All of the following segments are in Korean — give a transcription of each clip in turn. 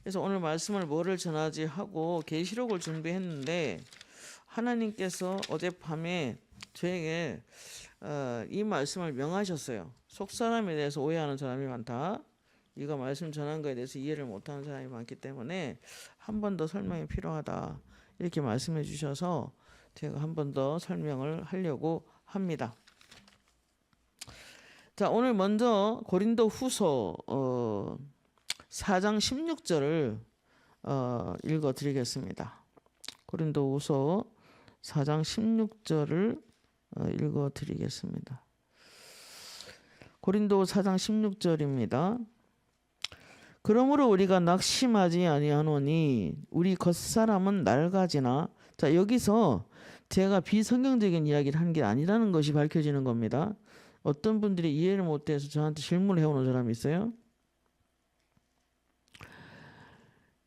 그래서 오늘 말씀을 뭐를 전하지 하고 계시록을 준비했는데 하나님께서 어젯밤에 저에게 이 말씀을 명하셨어요. 속사람에 대해서 오해하는 사람이 많다. 이거 말씀 전한 거에 대해서 이해를 못하는 사람이 많기 때문에 한 번 더 설명이 필요하다. 이렇게 말씀해 주셔서 제가 한 번 더 설명을 하려고 합니다. 자, 오늘 먼저 고린도 후서 4장 16절을 읽어 드리겠습니다. 고린도 후서 4장 16절을 읽어 드리겠습니다. 고린도 4장 16절입니다. 그러므로 우리가 낙심하지 아니하노니 우리 겉사람은 낡아지나. 자, 여기서 제가 비성경적인 이야기를 한 게 아니라는 것이 밝혀지는 겁니다. 어떤 분들이 이해를 못해서 저한테 질문을 해오는 사람이 있어요.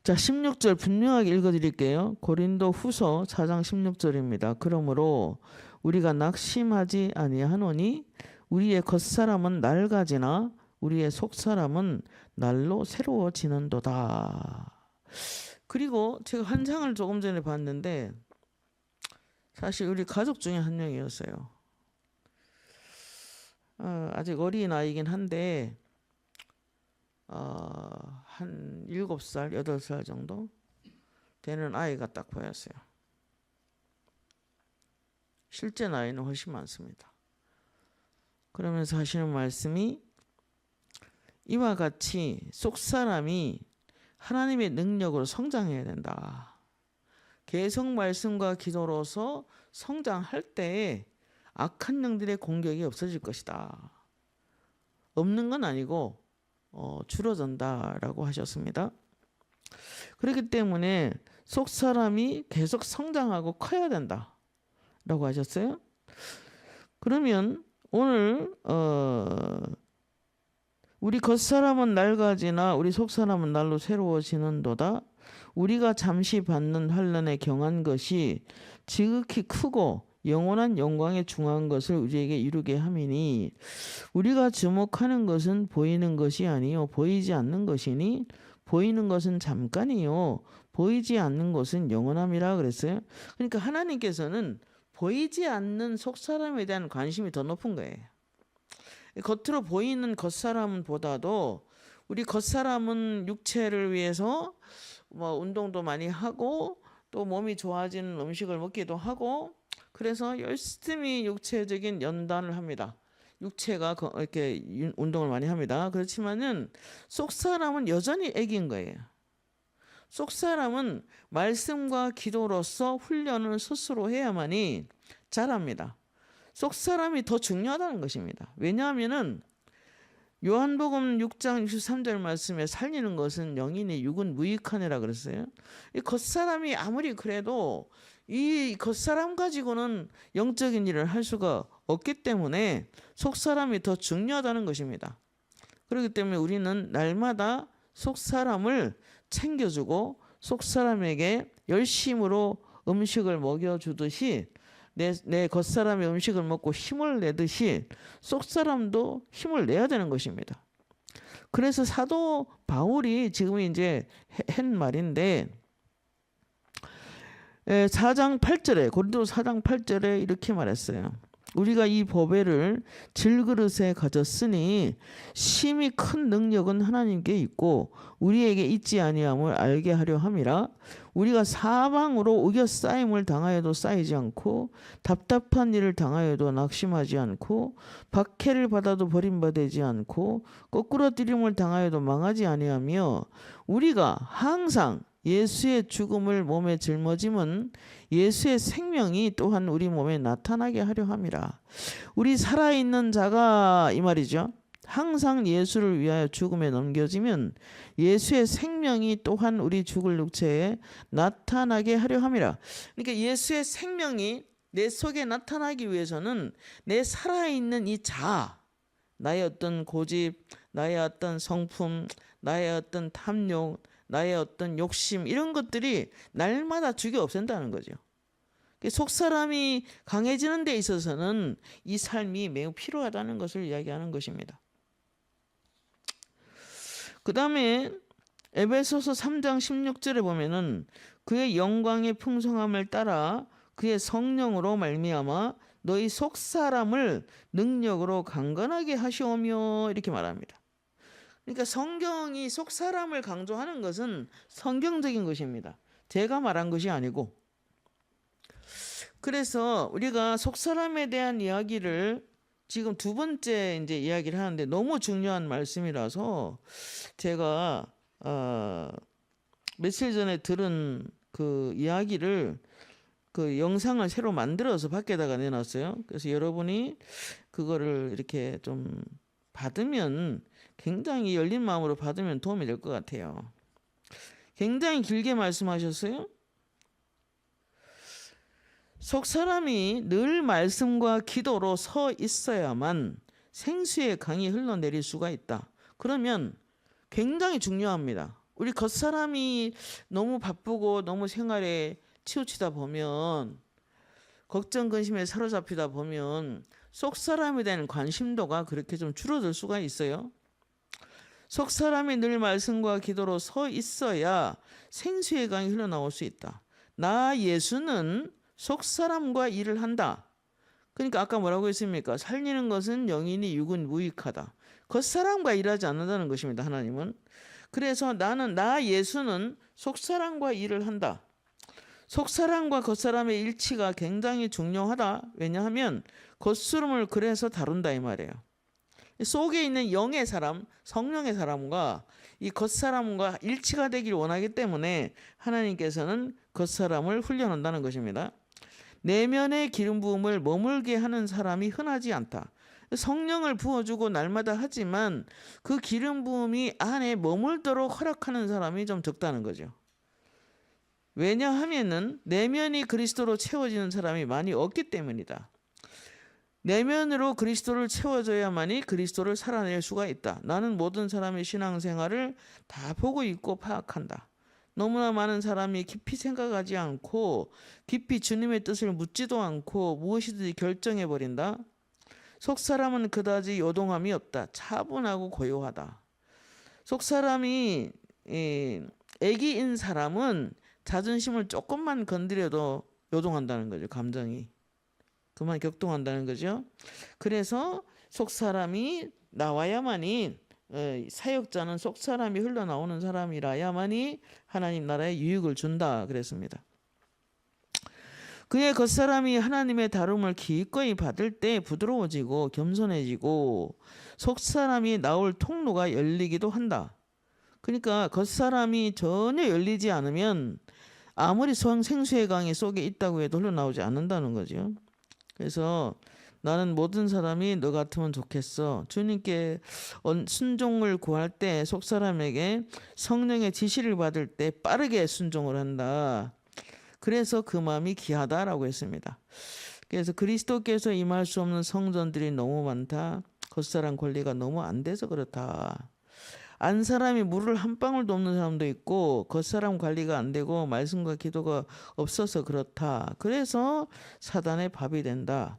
자, 16절 분명하게 읽어드릴게요. 고린도 후서 4장 16절입니다. 그러므로 우리가 낙심하지 아니하노니 우리의 겉사람은 낡아지나 우리의 속사람은 날로 새로워지는도다. 그리고 제가 한 장을 조금 전에 봤는데 사실 우리 가족 중에 한 명이었어요. 아직 어린 아이긴 한데 한 7살, 8살 정도 되는 아이가 딱 보였어요. 실제 나이는 훨씬 많습니다. 그러면서 하시는 말씀이 이와 같이 속사람이 하나님의 능력으로 성장해야 된다. 계속 말씀과 기도로서 성장할 때에 악한 영들의 공격이 없어질 것이다. 없는 건 아니고 줄어든다라고 하셨습니다. 그렇기 때문에 속사람이 계속 성장하고 커야 된다라고 하셨어요. 그러면 오늘 우리 겉사람은 낡아지나 우리 속사람은 날로 새로워지는도다. 우리가 잠시 받는 환난에 경한 것이 지극히 크고 영원한 영광에 중한 것을 우리에게 이루게 함이니 우리가 주목하는 것은 보이는 것이 아니요 보이지 않는 것이니 보이는 것은 잠깐이요 보이지 않는 것은 영원함이라 그랬어요. 그러니까 하나님께서는 보이지 않는 속사람에 대한 관심이 더 높은 거예요. 겉으로 보이는 겉사람보다도 우리 겉사람은 육체를 위해서 운동도 많이 하고 또 몸이 좋아지는 음식을 먹기도 하고 그래서 열심히 육체적인 연단을 합니다. 육체가 이렇게 운동을 많이 합니다. 그렇지만은 속사람은 여전히 애기인 거예요. 속사람은 말씀과 기도로서 훈련을 스스로 해야만이 자랍니다. 속사람이 더 중요하다는 것입니다. 왜냐하면은 요한복음 6장 63절 말씀에 살리는 것은 영이니 육은 무익하니라 그랬어요. 이 겉사람이 아무리 그래도 이 겉사람 가지고는 영적인 일을 할 수가 없기 때문에 속사람이 더 중요하다는 것입니다. 그렇기 때문에 우리는 날마다 속사람을 챙겨주고 속사람에게 열심으로 음식을 먹여주듯이 내 겉사람의 음식을 먹고 힘을 내듯이 속사람도 힘을 내야 되는 것입니다. 그래서 사도 바울이 지금 이제 한 말인데 4장 8절에 고린도 4장 8절에 이렇게 말했어요. 우리가 이 보배를 질그릇에 가졌으니 심히 큰 능력은 하나님께 있고 우리에게 있지 아니함을 알게 하려 함이라. 우리가 사방으로 우겨싸임을 당하여도 쌓이지 않고 답답한 일을 당하여도 낙심하지 않고 박해를 받아도 버림받지 않고 거꾸로 뛰림을 당하여도 망하지 아니하며 우리가 항상 예수의 죽음을 몸에 짊어짐은 예수의 생명이 또한 우리 몸에 나타나게 하려 함이라. 우리 살아있는 자가 이 말이죠. 항상 예수를 위하여 죽음에 넘겨지면 예수의 생명이 또한 우리 죽을 육체에 나타나게 하려 함이라. 그러니까 예수의 생명이 내 속에 나타나기 위해서는 내 살아있는 이 자, 나의 어떤 고집, 나의 어떤 성품, 나의 어떤 탐욕, 나의 어떤 욕심 이런 것들이 날마다 죽여 없앤다는 거죠. 속사람이 강해지는 데 있어서는 이 삶이 매우 필요하다는 것을 이야기하는 것입니다. 그 다음에 에베소서 3장 16절에 보면은 그의 영광의 풍성함을 따라 그의 성령으로 말미암아 너희 속사람을 능력으로 강건하게 하시오며 이렇게 말합니다. 그러니까 성경이 속사람을 강조하는 것은 성경적인 것입니다. 제가 말한 것이 아니고. 그래서 우리가 속사람에 대한 이야기를 지금 두 번째 이제 이야기를 하는데 너무 중요한 말씀이라서 제가 며칠 전에 들은 그 이야기를 그 영상을 새로 만들어서 밖에다가 내놨어요. 그래서 여러분이 그거를 이렇게 좀 받으면 굉장히 열린 마음으로 받으면 도움이 될 것 같아요. 굉장히 길게 말씀하셨어요. 속사람이 늘 말씀과 기도로 서 있어야만 생수의 강이 흘러내릴 수가 있다. 그러면 굉장히 중요합니다. 우리 겉사람이 너무 바쁘고 너무 생활에 치우치다 보면 걱정 근심에 사로잡히다 보면 속사람에 대한 관심도가 그렇게 좀 줄어들 수가 있어요. 속사람이 늘 말씀과 기도로 서 있어야 생수의 강이 흘러나올 수 있다. 나 예수는 속사람과 일을 한다. 그러니까 아까 뭐라고 했습니까? 살리는 것은 영이니 육은 무익하다. 겉사람과 일하지 않는다는 것입니다. 하나님은. 그래서 나 예수는 속사람과 일을 한다. 속사람과 겉사람의 일치가 굉장히 중요하다. 왜냐하면 겉수름을 그래서 다룬다 이 말이에요. 속에 있는 영의 사람, 성령의 사람과 이 겉사람과 일치가 되길 원하기 때문에 하나님께서는 겉사람을 훈련한다는 것입니다. 내면의 기름 부음을 머물게 하는 사람이 흔하지 않다. 성령을 부어주고 날마다 하지만 그 기름 부음이 안에 머물도록 허락하는 사람이 좀 적다는 거죠. 왜냐하면은 내면이 그리스도로 채워지는 사람이 많이 없기 때문이다. 내면으로 그리스도를 채워줘야만이 그리스도를 살아낼 수가 있다. 나는 모든 사람의 신앙생활을 다 보고 있고 파악한다. 너무나 많은 사람이 깊이 생각하지 않고 깊이 주님의 뜻을 묻지도 않고 무엇이든지 결정해버린다. 속사람은 그다지 요동함이 없다. 차분하고 고요하다. 속사람이 애기인 사람은 자존심을 조금만 건드려도 요동한다는 거죠. 감정이. 그만 격동한다는 거죠. 그래서 속사람이 나와야만이 사역자는 속사람이 흘러나오는 사람이라야만이 하나님 나라에 유익을 준다 그랬습니다. 그의 겉사람이 하나님의 다rum을 기꺼이 받을 때 부드러워지고 겸손해지고 속사람이 나올 통로가 열리기도 한다. 그러니까 겉사람이 전혀 열리지 않으면 아무리 생수의 강이 속에 있다고 해도 흘러나오지 않는다는 거죠. 그래서 나는 모든 사람이 너 같으면 좋겠어. 주님께 순종을 구할 때 속사람에게 성령의 지시를 받을 때 빠르게 순종을 한다. 그래서 그 마음이 귀하다라고 했습니다. 그래서 그리스도께서 임할 수 없는 성전들이 너무 많다. 겉사람 권리가 너무 안 돼서 그렇다. 안 사람이 물을 한 방울도 없는 사람도 있고 겉사람 관리가 안 되고 말씀과 기도가 없어서 그렇다. 그래서 사단의 밥이 된다.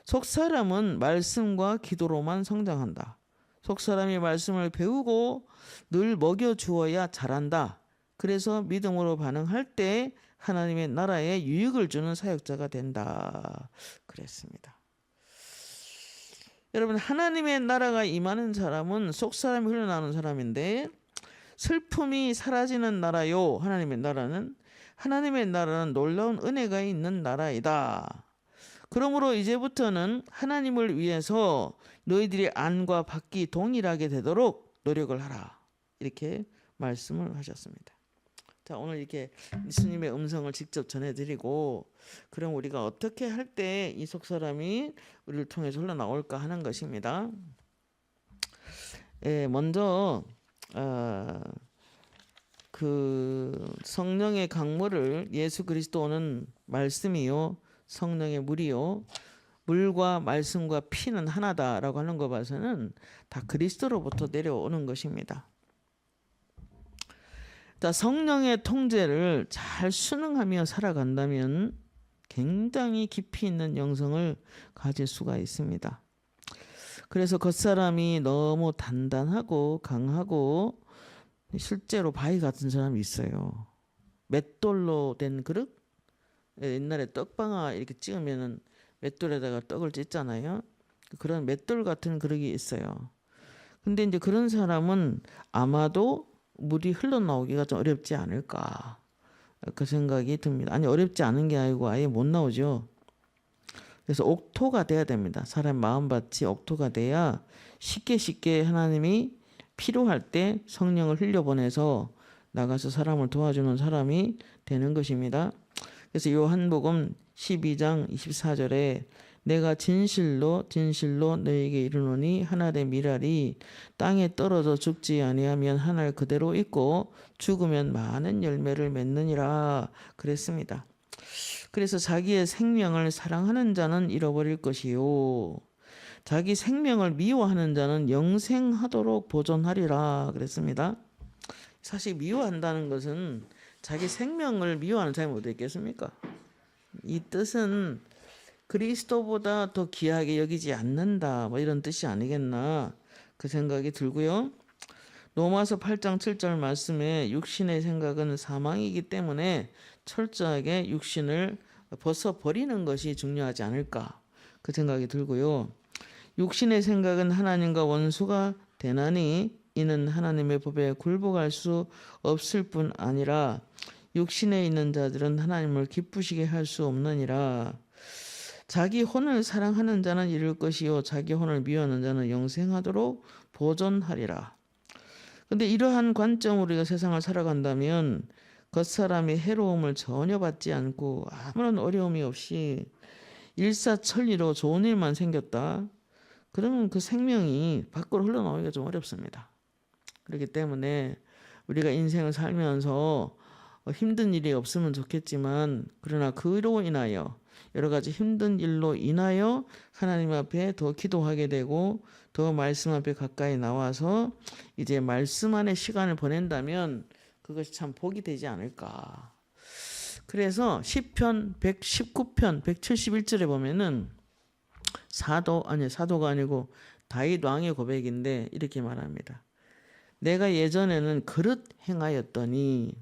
속사람은 말씀과 기도로만 성장한다. 속사람이 말씀을 배우고 늘 먹여주어야 잘한다. 그래서 믿음으로 반응할 때 하나님의 나라에 유익을 주는 사역자가 된다. 그랬습니다. 여러분, 하나님의 나라가 임하는 사람은 속사람이 흘러나오는 사람인데 슬픔이 사라지는 나라요. 하나님의 나라는 놀라운 은혜가 있는 나라이다. 그러므로 이제부터는 하나님을 위해서 너희들이 안과 밖이 동일하게 되도록 노력을 하라. 이렇게 말씀을 하셨습니다. 자, 오늘 이렇게 예수님의 음성을 직접 전해드리고 그럼 우리가 어떻게 할 때 이 속사람이 우리를 통해서 흘러나올까 하는 것입니다. 먼저 그 성령의 강물을 예수 그리스도는 말씀이요 성령의 물이요 물과 말씀과 피는 하나다라고 하는 거 봐서는 다 그리스도로부터 내려오는 것입니다. 성령의 통제를 잘 순응하며 살아간다면 굉장히 깊이 있는 영성을 가질 수가 있습니다. 그래서 겉사람이 너무 단단하고 강하고 실제로 바위 같은 사람이 있어요. 맷돌로 된 그릇? 옛날에 떡방아 이렇게 찍으면은 맷돌에다가 떡을 찢잖아요. 그런 맷돌 같은 그릇이 있어요. 근데 이제 그런 사람은 아마도 물이 흘러나오기가 좀 어렵지 않을까. 그 생각이 듭니다. 아니 어렵지 않은 게 아니고 아예 못 나오죠. 그래서 옥토가 돼야 됩니다. 사람 마음밭이 옥토가 돼야 쉽게 하나님이 필요할 때 성령을 흘려보내서 나가서 사람을 도와주는 사람이 되는 것입니다. 그래서 요한복음 12장 24절에 내가 진실로 너에게 이르노니 한 알의 밀알이 땅에 떨어져 죽지 아니하면 한 알 그대로 있고 죽으면 많은 열매를 맺느니라 그랬습니다. 그래서 자기의 생명을 사랑하는 자는 잃어버릴 것이요 자기 생명을 미워하는 자는 영생하도록 보존하리라 그랬습니다. 사실 미워한다는 것은 자기 생명을 미워하는 사람이 어디 있겠습니까? 이 뜻은 그리스도보다 더 귀하게 여기지 않는다 뭐 이런 뜻이 아니겠나 그 생각이 들고요. 로마서 8장 7절 말씀에 육신의 생각은 사망이기 때문에 철저하게 육신을 벗어버리는 것이 중요하지 않을까 그 생각이 들고요. 육신의 생각은 하나님과 원수가 되나니 이는 하나님의 법에 굴복할 수 없을 뿐 아니라 육신에 있는 자들은 하나님을 기쁘시게 할 수 없느니라. 자기 혼을 사랑하는 자는 이룰 것이요 자기 혼을 미워하는 자는 영생하도록 보존하리라. 근데 이러한 관점으로 우리가 세상을 살아간다면 겉사람이 해로움을 전혀 받지 않고 아무런 어려움이 없이 일사천리로 좋은 일만 생겼다. 그러면 그 생명이 밖으로 흘러나오기가 좀 어렵습니다. 그렇기 때문에 우리가 인생을 살면서 힘든 일이 없으면 좋겠지만 그러나 그로 인하여 여러 가지 힘든 일로 인하여 하나님 앞에 더 기도하게 되고 더 말씀 앞에 가까이 나와서 이제 말씀 안에 시간을 보낸다면 그것이 참 복이 되지 않을까. 그래서 시편 119편 171절에 보면은 사도가 아니고 다윗 왕의 고백인데 이렇게 말합니다. 내가 예전에는 그릇 행하였더니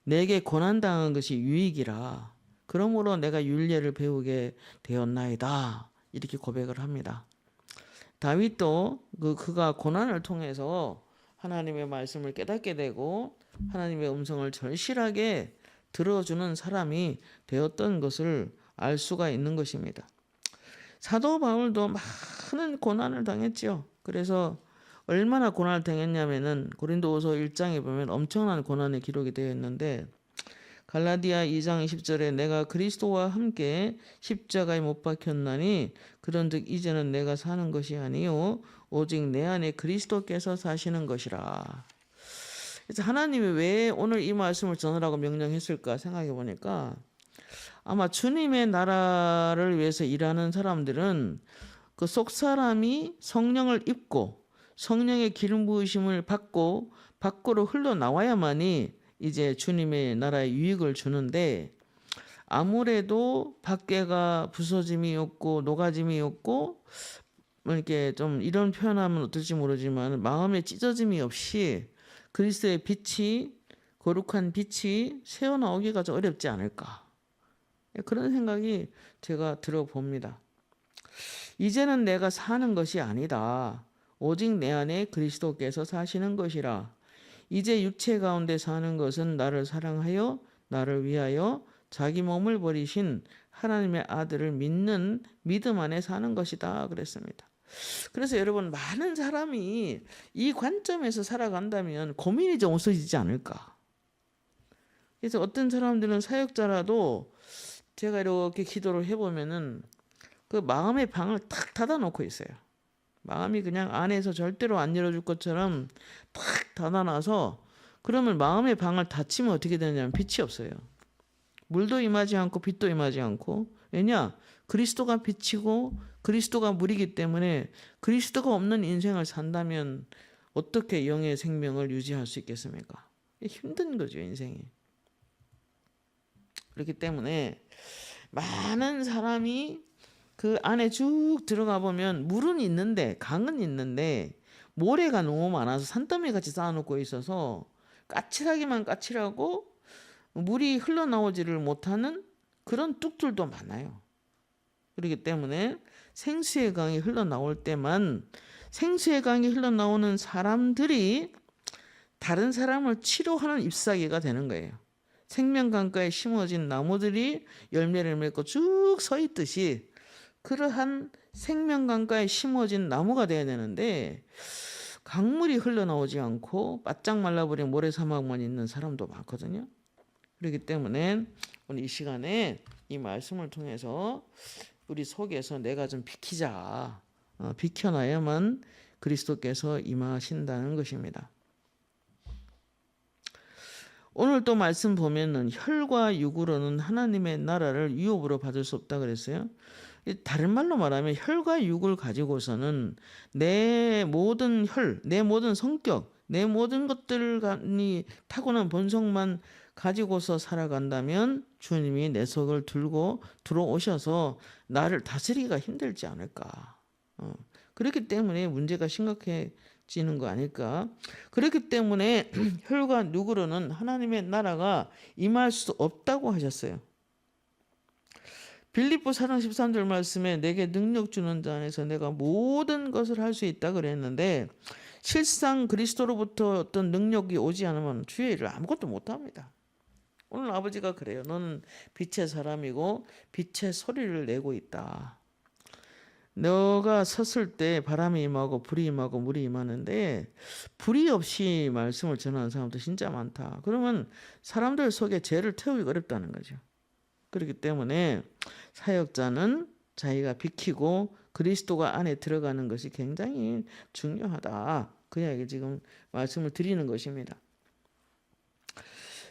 내게 고난당한 것이 유익이라. 그러므로 내가 율례를 배우게 되었나이다. 이렇게 고백을 합니다. 다윗도 그가 고난을 통해서 하나님의 말씀을 깨닫게 되고 하나님의 음성을 절실하게 들어주는 사람이 되었던 것을 알 수가 있는 것입니다. 사도 바울도 많은 고난을 당했죠. 그래서 얼마나 고난을 당했냐면은 고린도후서 1장에 보면 엄청난 고난의 기록이 되어 있는데 갈라디아 2장 20절에 내가 그리스도와 함께 십자가에 못 박혔나니 그런즉 이제는 내가 사는 것이 아니요 오직 내 안에 그리스도께서 사시는 것이라. 그래서 하나님이 왜 오늘 이 말씀을 전하라고 명령했을까 생각해 보니까 아마 주님의 나라를 위해서 일하는 사람들은 그 속 사람이 성령을 입고 성령의 기름 부으심을 받고 밖으로 흘러나와야만이 이제 주님의 나라에 유익을 주는데 아무래도 밖에가 부서짐이 없고 녹아짐이 없고 뭐 이렇게 좀 이런 표현하면 어떨지 모르지만 마음에 찢어짐이 없이 그리스도의 빛이 거룩한 빛이 새어나오기가 좀 어렵지 않을까 그런 생각이 제가 들어봅니다. 이제는 내가 사는 것이 아니다. 오직 내 안에 그리스도께서 사시는 것이라. 이제 육체 가운데 사는 것은 나를 사랑하여 나를 위하여 자기 몸을 버리신 하나님의 아들을 믿는 믿음 안에 사는 것이다 그랬습니다. 그래서 여러분 많은 사람이 이 관점에서 살아간다면 고민이 좀 없어지지 않을까. 그래서 어떤 사람들은 사역자라도 제가 이렇게 기도를 해보면은 그 마음의 방을 탁 닫아놓고 있어요. 마음이 그냥 안에서 절대로 안 열어줄 것처럼 탁 닫아놔서 그러면 마음의 방을 닫히면 어떻게 되냐면 빛이 없어요. 물도 임하지 않고 빛도 임하지 않고 왜냐? 그리스도가 빛이고 그리스도가 물이기 때문에 그리스도가 없는 인생을 산다면 어떻게 영의 생명을 유지할 수 있겠습니까? 힘든 거죠 인생이. 그렇기 때문에 많은 사람이 그 안에 쭉 들어가 보면 물은 있는데 강은 있는데 모래가 너무 많아서 산더미 같이 쌓아놓고 있어서 까칠하기만 까칠하고 물이 흘러나오지를 못하는 그런 뚝들도 많아요. 그렇기 때문에 생수의 강이 흘러나올 때만 생수의 강이 흘러나오는 사람들이 다른 사람을 치료하는 잎사귀가 되는 거예요. 생명강가에 심어진 나무들이 열매를 맺고 쭉 서 있듯이 그러한 생명강가에 심어진 나무가 되어야 되는데 강물이 흘러나오지 않고 바짝 말라버린 모래사막만 있는 사람도 많거든요. 그렇기 때문에 오늘 이 시간에 이 말씀을 통해서 우리 속에서 내가 좀 비키자. 비켜놔야만 그리스도께서 임하신다는 것입니다. 오늘 또 말씀 보면은 혈과 육으로는 하나님의 나라를 유업으로 받을 수 없다 그랬어요. 다른 말로 말하면 혈과 육을 가지고서는 내 모든 혈, 내 모든 성격, 내 모든 것들이 타고난 본성만 가지고서 살아간다면 주님이 내 속을 들고 들어오셔서 나를 다스리기가 힘들지 않을까. 그렇기 때문에 문제가 심각해지는 거 아닐까. 그렇기 때문에 혈과 육으로는 하나님의 나라가 임할 수 없다고 하셨어요. 빌립보 4장 13절 말씀에 내게 능력 주는 자 안에서 내가 모든 것을 할 수 있다 그랬는데 실상 그리스도로부터 어떤 능력이 오지 않으면 주의 일을 아무것도 못합니다. 오늘 아버지가 그래요. 너는 빛의 사람이고 빛의 소리를 내고 있다. 너가 섰을 때 바람이 임하고 불이 임하고 물이 임하는데 불이 없이 말씀을 전하는 사람도 진짜 많다. 그러면 사람들 속에 죄를 태우기 어렵다는 거죠. 그렇기 때문에 사역자는 자기가 비키고 그리스도가 안에 들어가는 것이 굉장히 중요하다. 그 이야기 지금 말씀을 드리는 것입니다.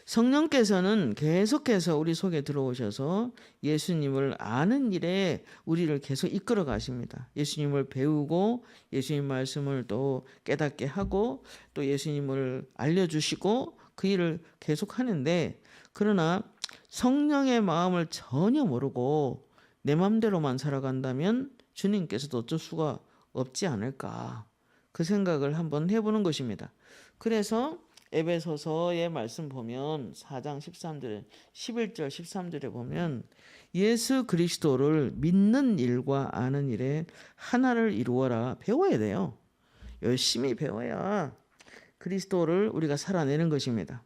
성령께서는 계속해서 우리 속에 들어오셔서 예수님을 아는 일에 우리를 계속 이끌어 가십니다. 예수님을 배우고 예수님 말씀을 또 깨닫게 하고 또 예수님을 알려주시고 그 일을 계속 하는데 그러나 성령의 마음을 전혀 모르고 내 마음대로만 살아간다면 주님께서도 어쩔 수가 없지 않을까. 그 생각을 한번 해보는 것입니다. 그래서 에베소서의 말씀 보면 4장 13절에 11절 13절에 보면 예수 그리스도를 믿는 일과 아는 일에 하나를 이루어라. 배워야 돼요. 열심히 배워야 그리스도를 우리가 살아내는 것입니다.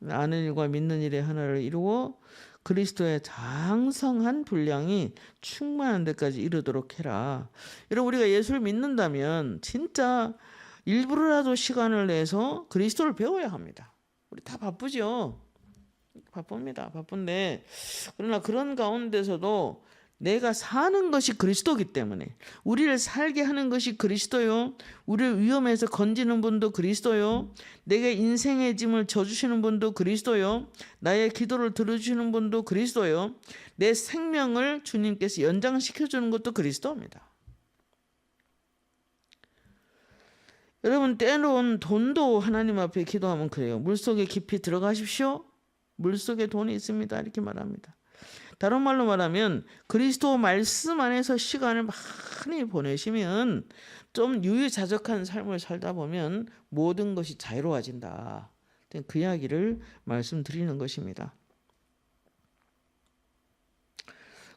아는 일과 믿는 일에 하나를 이루어 그리스도의 장성한 분량이 충만한 데까지 이르도록 해라. 여러분 우리가 예수를 믿는다면 진짜 일부러라도 시간을 내서 그리스도를 배워야 합니다. 우리 다 바쁘죠. 바쁩니다. 바쁜데 그러나 그런 가운데서도 내가 사는 것이 그리스도이기 때문에 우리를 살게 하는 것이 그리스도요. 우리를 위험에서 건지는 분도 그리스도요. 내게 인생의 짐을 져주시는 분도 그리스도요. 나의 기도를 들어주시는 분도 그리스도요. 내 생명을 주님께서 연장시켜주는 것도 그리스도입니다. 여러분 때론 돈도 하나님 앞에 기도하면 그래요. 물속에 깊이 들어가십시오. 물속에 돈이 있습니다. 이렇게 말합니다. 다른 말로 말하면 그리스도 말씀 안에서 시간을 많이 보내시면 좀 유유자적한 삶을 살다 보면 모든 것이 자유로워진다. 그 이야기를 말씀드리는 것입니다.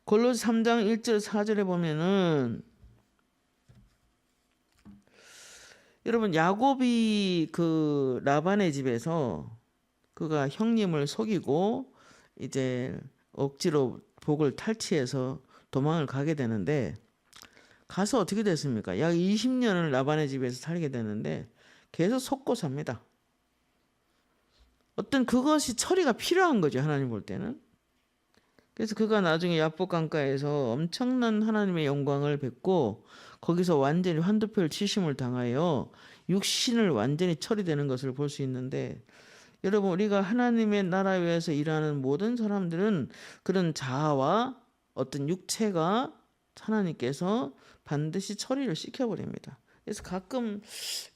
골로새 3장 1절 4절에 보면은 여러분 야곱이 그 라반의 집에서 그가 형님을 속이고 이제 억지로 복을 탈취해서 도망을 가게 되는데 가서 어떻게 됐습니까? 약 20년을 라반의 집에서 살게 되는데 계속 속고 삽니다. 어떤 그것이 처리가 필요한 거죠. 하나님 볼 때는. 그래서 그가 나중에 야복 강가에서 엄청난 하나님의 영광을 뵙고 거기서 완전히 환두표를 치심을 당하여 육신을 완전히 처리되는 것을 볼 수 있는데 여러분 우리가 하나님의 나라 위에서 일하는 모든 사람들은 그런 자아와 어떤 육체가 하나님께서 반드시 처리를 시켜버립니다. 그래서 가끔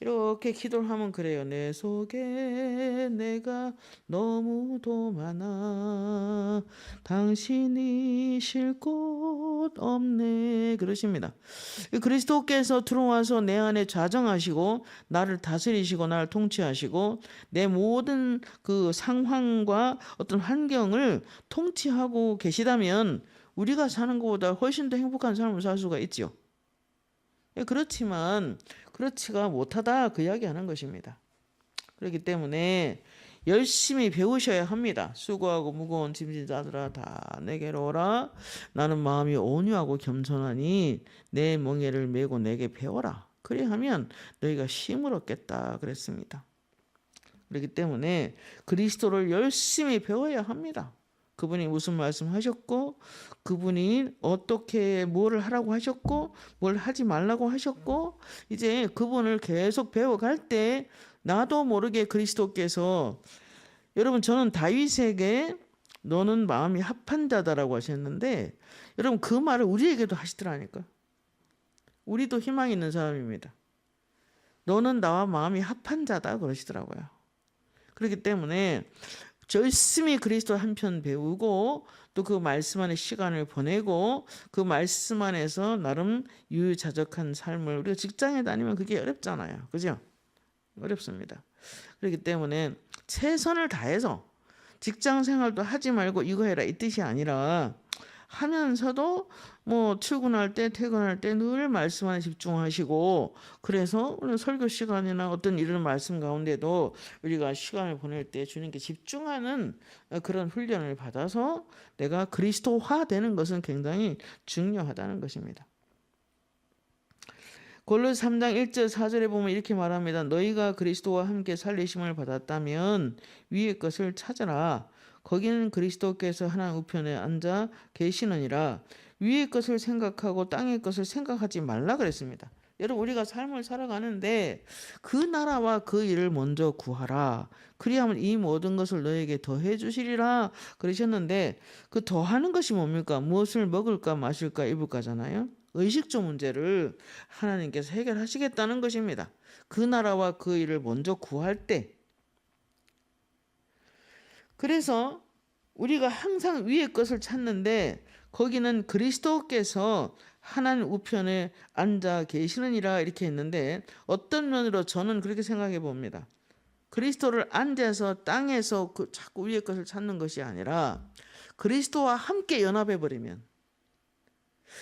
이렇게 기도를 하면 그래요. 내 속에 내가 너무도 많아 당신이 쉴 곳 없네 그러십니다. 그리스도께서 들어와서 내 안에 좌정하시고 나를 다스리시고 나를 통치하시고 내 모든 그 상황과 어떤 환경을 통치하고 계시다면 우리가 사는 것보다 훨씬 더 행복한 삶을 살 수가 있지요. 그렇지만 그렇지가 못하다 그 이야기하는 것입니다. 그렇기 때문에 열심히 배우셔야 합니다. 수고하고 무거운 짐진 자들아 다 내게로 오라. 나는 마음이 온유하고 겸손하니 내 멍에를 메고 내게 배워라. 그리하면 너희가 쉼을 얻겠다 그랬습니다. 그렇기 때문에 그리스도를 열심히 배워야 합니다. 그분이 무슨 말씀하셨고 그분이 어떻게 뭐를 하라고 하셨고 뭘 하지 말라고 하셨고 이제 그분을 계속 배워갈 때 나도 모르게 그리스도께서 여러분 저는 다윗에게 너는 마음이 합한 자다라고 하셨는데 여러분 그 말을 우리에게도 하시더라니까. 우리도 희망 있는 사람입니다. 너는 나와 마음이 합한 자다 그러시더라고요. 그렇기 때문에 열심히 그리스도 한편 배우고 또 그 말씀 안에 시간을 보내고 그 말씀 안에서 나름 유유자적한 삶을 우리가 직장에 다니면 그게 어렵잖아요. 그죠? 어렵습니다. 그렇기 때문에 최선을 다해서 직장 생활도 하지 말고 이거 해라 이 뜻이 아니라 하면서도 뭐 출근할 때 퇴근할 때 늘 말씀 안에 집중하시고 그래서 오늘 설교 시간이나 어떤 이런 말씀 가운데도 우리가 시간을 보낼 때 주님께 집중하는 그런 훈련을 받아서 내가 그리스도화 되는 것은 굉장히 중요하다는 것입니다. 골로새 3장 1절 4절에 보면 이렇게 말합니다. 너희가 그리스도와 함께 살리심을 받았다면 위의 것을 찾아라. 거기는 그리스도께서 하나님 우편에 앉아 계시느니라. 위의 것을 생각하고 땅의 것을 생각하지 말라 그랬습니다. 여러분 우리가 삶을 살아가는데 그 나라와 그 일을 먼저 구하라. 그리하면 이 모든 것을 너에게 더해 주시리라 그러셨는데 그 더하는 것이 뭡니까? 무엇을 먹을까 마실까 입을까잖아요. 의식주 문제를 하나님께서 해결하시겠다는 것입니다. 그 나라와 그 일을 먼저 구할 때 그래서 우리가 항상 위의 것을 찾는데 거기는 그리스도께서 하나님 우편에 앉아 계시느니라 이렇게 했는데 어떤 면으로 저는 그렇게 생각해 봅니다. 그리스도를 앉아서 땅에서 자꾸 위의 것을 찾는 것이 아니라 그리스도와 함께 연합해 버리면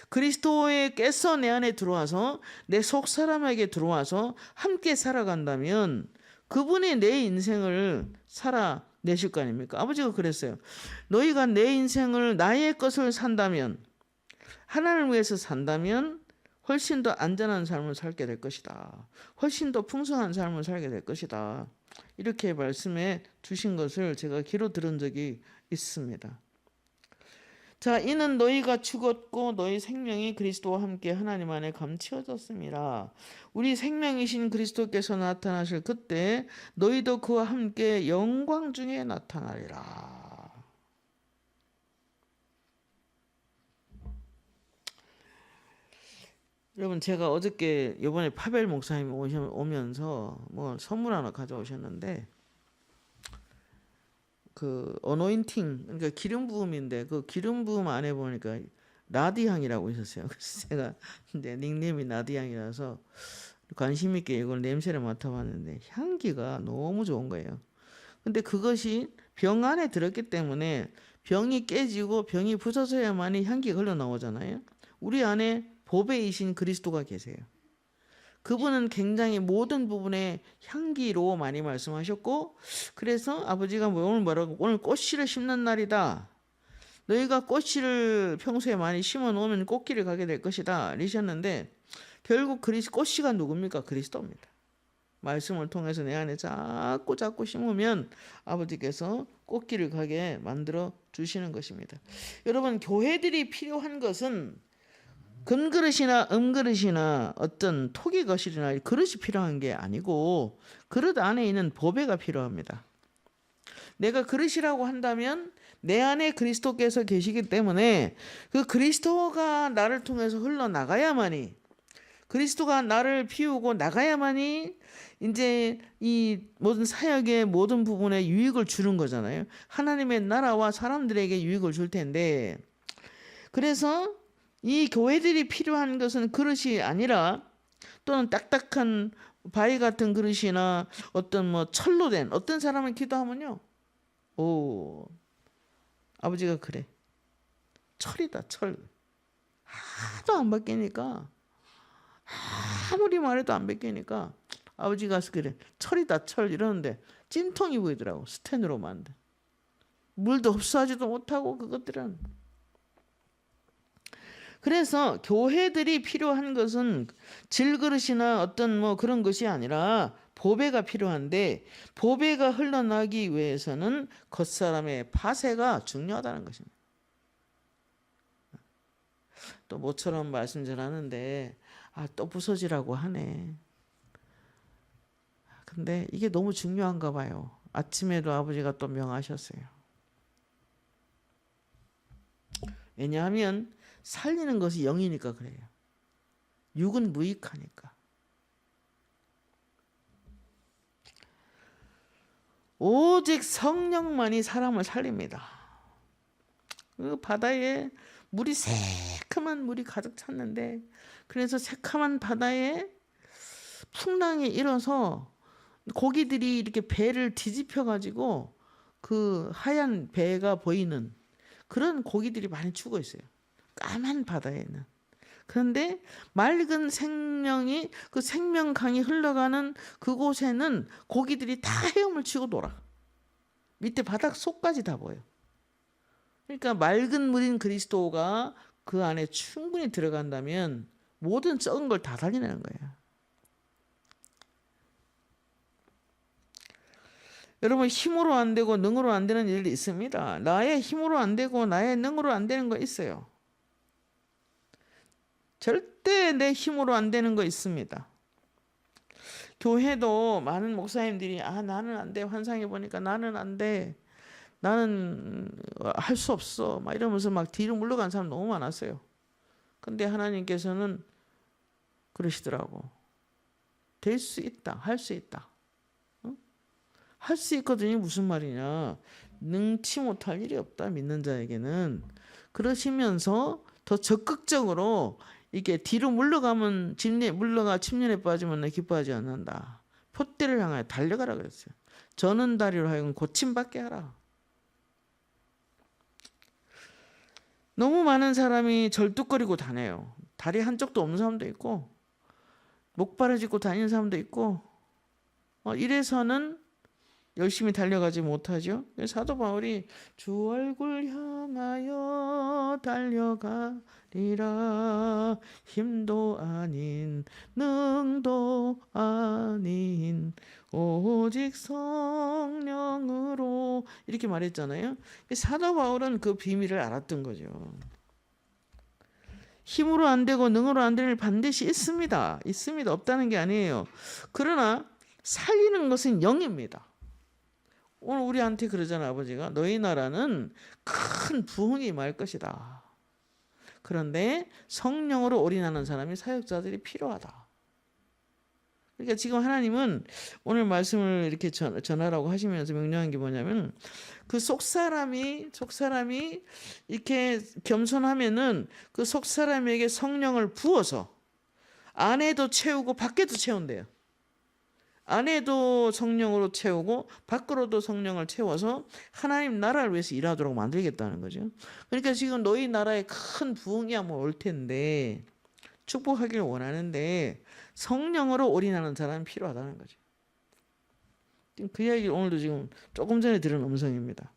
그리스도에께서 내 안에 들어와서 내 속 사람에게 들어와서 함께 살아간다면 그분이 내 인생을 살아내실 거 아닙니까? 아버지가 그랬어요. 너희가 내 인생을 나의 것을 산다면 하나님을 위해서 산다면 훨씬 더 안전한 삶을 살게 될 것이다. 훨씬 더 풍성한 삶을 살게 될 것이다. 이렇게 말씀해 주신 것을 제가 귀로 들은 적이 있습니다. 자, 이는 너희가 죽었고 너희 생명이 그리스도와 함께 하나님 안에 감추어졌습니다. 우리 생명이신 그리스도께서 나타나실 그때 너희도 그와 함께 영광 중에 나타나리라. 여러분 제가 어저께 이번에 파벨 목사님 오면서 뭐 선물 하나 가져오셨는데 그 어노인팅 그러니까 기름 부음인데 그 기름 부음 안에 보니까 나디향이라고 있었어요. 그래서 제가 근데 닉네임이 나디향이라서 관심 있게 이걸 냄새를 맡아봤는데 향기가 너무 좋은 거예요. 근데 그것이 병 안에 들었기 때문에 병이 깨지고 병이 부서져야만이 향기가 흘러나오잖아요. 우리 안에 보배이신 그리스도가 계세요. 그분은 굉장히 모든 부분에 향기로 많이 말씀하셨고 그래서 아버지가 오늘 뭐라고 오늘 꽃씨를 심는 날이다. 너희가 꽃씨를 평소에 많이 심어 놓으면 꽃길을 가게 될 것이다. 이러셨는데 결국 꽃씨가 누굽니까? 그리스도입니다. 말씀을 통해서 내 안에 자꾸 심으면 아버지께서 꽃길을 가게 만들어 주시는 것입니다. 여러분 교회들이 필요한 것은 금그릇이나 음그릇이나 어떤 토기 거실이나 그릇이 필요한 게 아니고 그릇 안에 있는 보배가 필요합니다. 내가 그릇이라고 한다면 내 안에 그리스도께서 계시기 때문에 그 그리스도가 나를 통해서 흘러나가야만이 그리스도가 나를 비우고 나가야만이 이제 이 모든 사역의 모든 부분에 유익을 주는 거잖아요. 하나님의 나라와 사람들에게 유익을 줄 텐데, 그래서 이 교회들이 필요한 것은 그릇이 아니라 또는 딱딱한 바위 같은 그릇이나 어떤 뭐 철로 된 어떤 사람을 기도하면요, 오, 아버지가 그래, 철이다, 철. 하도 안 바뀌니까, 아무리 말해도 안 바뀌니까 아버지가 그래, 철이다, 철 이러는데 찜통이 보이더라고. 스텐으로 만든, 물도 흡수하지도 못하고 그것들은. 그래서 교회들이 필요한 것은 질그릇이나 어떤 뭐 그런 것이 아니라 보배가 필요한데, 보배가 흘러나기 위해서는 겉사람의 파쇄가 중요하다는 것입니다. 또 모처럼 말씀 전하는데 또 부서지라고 하네. 근데 이게 너무 중요한가 봐요. 아침에도 아버지가 또 명하셨어요. 왜냐하면 살리는 것이 영이니까 그래요. 육은 무익하니까. 오직 성령만이 사람을 살립니다. 그 바다에 물이, 새카만 물이 가득 찼는데, 그래서 새카만 바다에 풍랑이 일어서 고기들이 이렇게 배를 뒤집혀 가지고 그 하얀 배가 보이는 그런 고기들이 많이 죽어 있어요. 까만 바다에는. 그런데 맑은 생명이, 그 생명강이 흘러가는 그곳에는 고기들이 다 헤엄을 치고 놀아. 밑에 바닥 속까지 다 보여. 그러니까 맑은 물인 그리스도가 그 안에 충분히 들어간다면 모든 썩은 걸 다 살려내는 거예요. 여러분, 힘으로 안 되고 능으로 안 되는 일도 있습니다. 나의 힘으로 안 되고 나의 능으로 안 되는 거 있어요. 절대 내 힘으로 안 되는 거 있습니다. 교회도 많은 목사님들이 나는 안 돼, 환상해 보니까 나는 안 돼, 나는 할 수 없어 막 이러면서 막 뒤로 물러간 사람 너무 많았어요. 근데 하나님께서는 그러시더라고. 될 수 있다, 할 수 있다. 할 수 있거든요. 무슨 말이냐, 능치 못할 일이 없다, 믿는 자에게는. 그러시면서 더 적극적으로 이게 뒤로 물러가면 물러가 침륜에 빠지면 내 기뻐하지 않는다. 표대를 향하여 달려가라 그랬어요. 저는 다리로 하여금 고침받게 하라. 너무 많은 사람이 절뚝거리고 다녀요. 다리 한쪽도 없는 사람도 있고, 목발을 짚고 다니는 사람도 있고, 이래서는 열심히 달려가지 못하죠. 사도 바울이 주 얼굴 향하여 달려가리라, 힘도 아닌 능도 아닌 오직 성령으로, 이렇게 말했잖아요. 사도 바울은 그 비밀을 알았던 거죠. 힘으로 안 되고 능으로 안 되는 일 반드시 있습니다. 있습니다. 없다는 게 아니에요. 그러나 살리는 것은 영입니다. 오늘 우리한테 그러잖아, 아버지가. 너희 나라는 큰 부흥이 임할 것이다. 그런데 성령으로 올인하는 사람이, 사역자들이 필요하다. 그러니까 지금 하나님은 오늘 말씀을 이렇게 전하라고 하시면서 명령한 게 뭐냐면, 그 속사람이 이렇게 겸손하면은 그 속사람에게 성령을 부어서 안에도 채우고 밖에도 채운대요. 안에도 성령으로 채우고 밖으로도 성령을 채워서 하나님 나라를 위해서 일하도록 만들겠다는 거죠. 그러니까 지금 너희 나라에 큰 부흥이 한번 올 텐데, 축복하기를 원하는데 성령으로 올인하는 사람이 필요하다는 거죠. 그 이야기를 오늘도 지금 조금 전에 들은 음성입니다.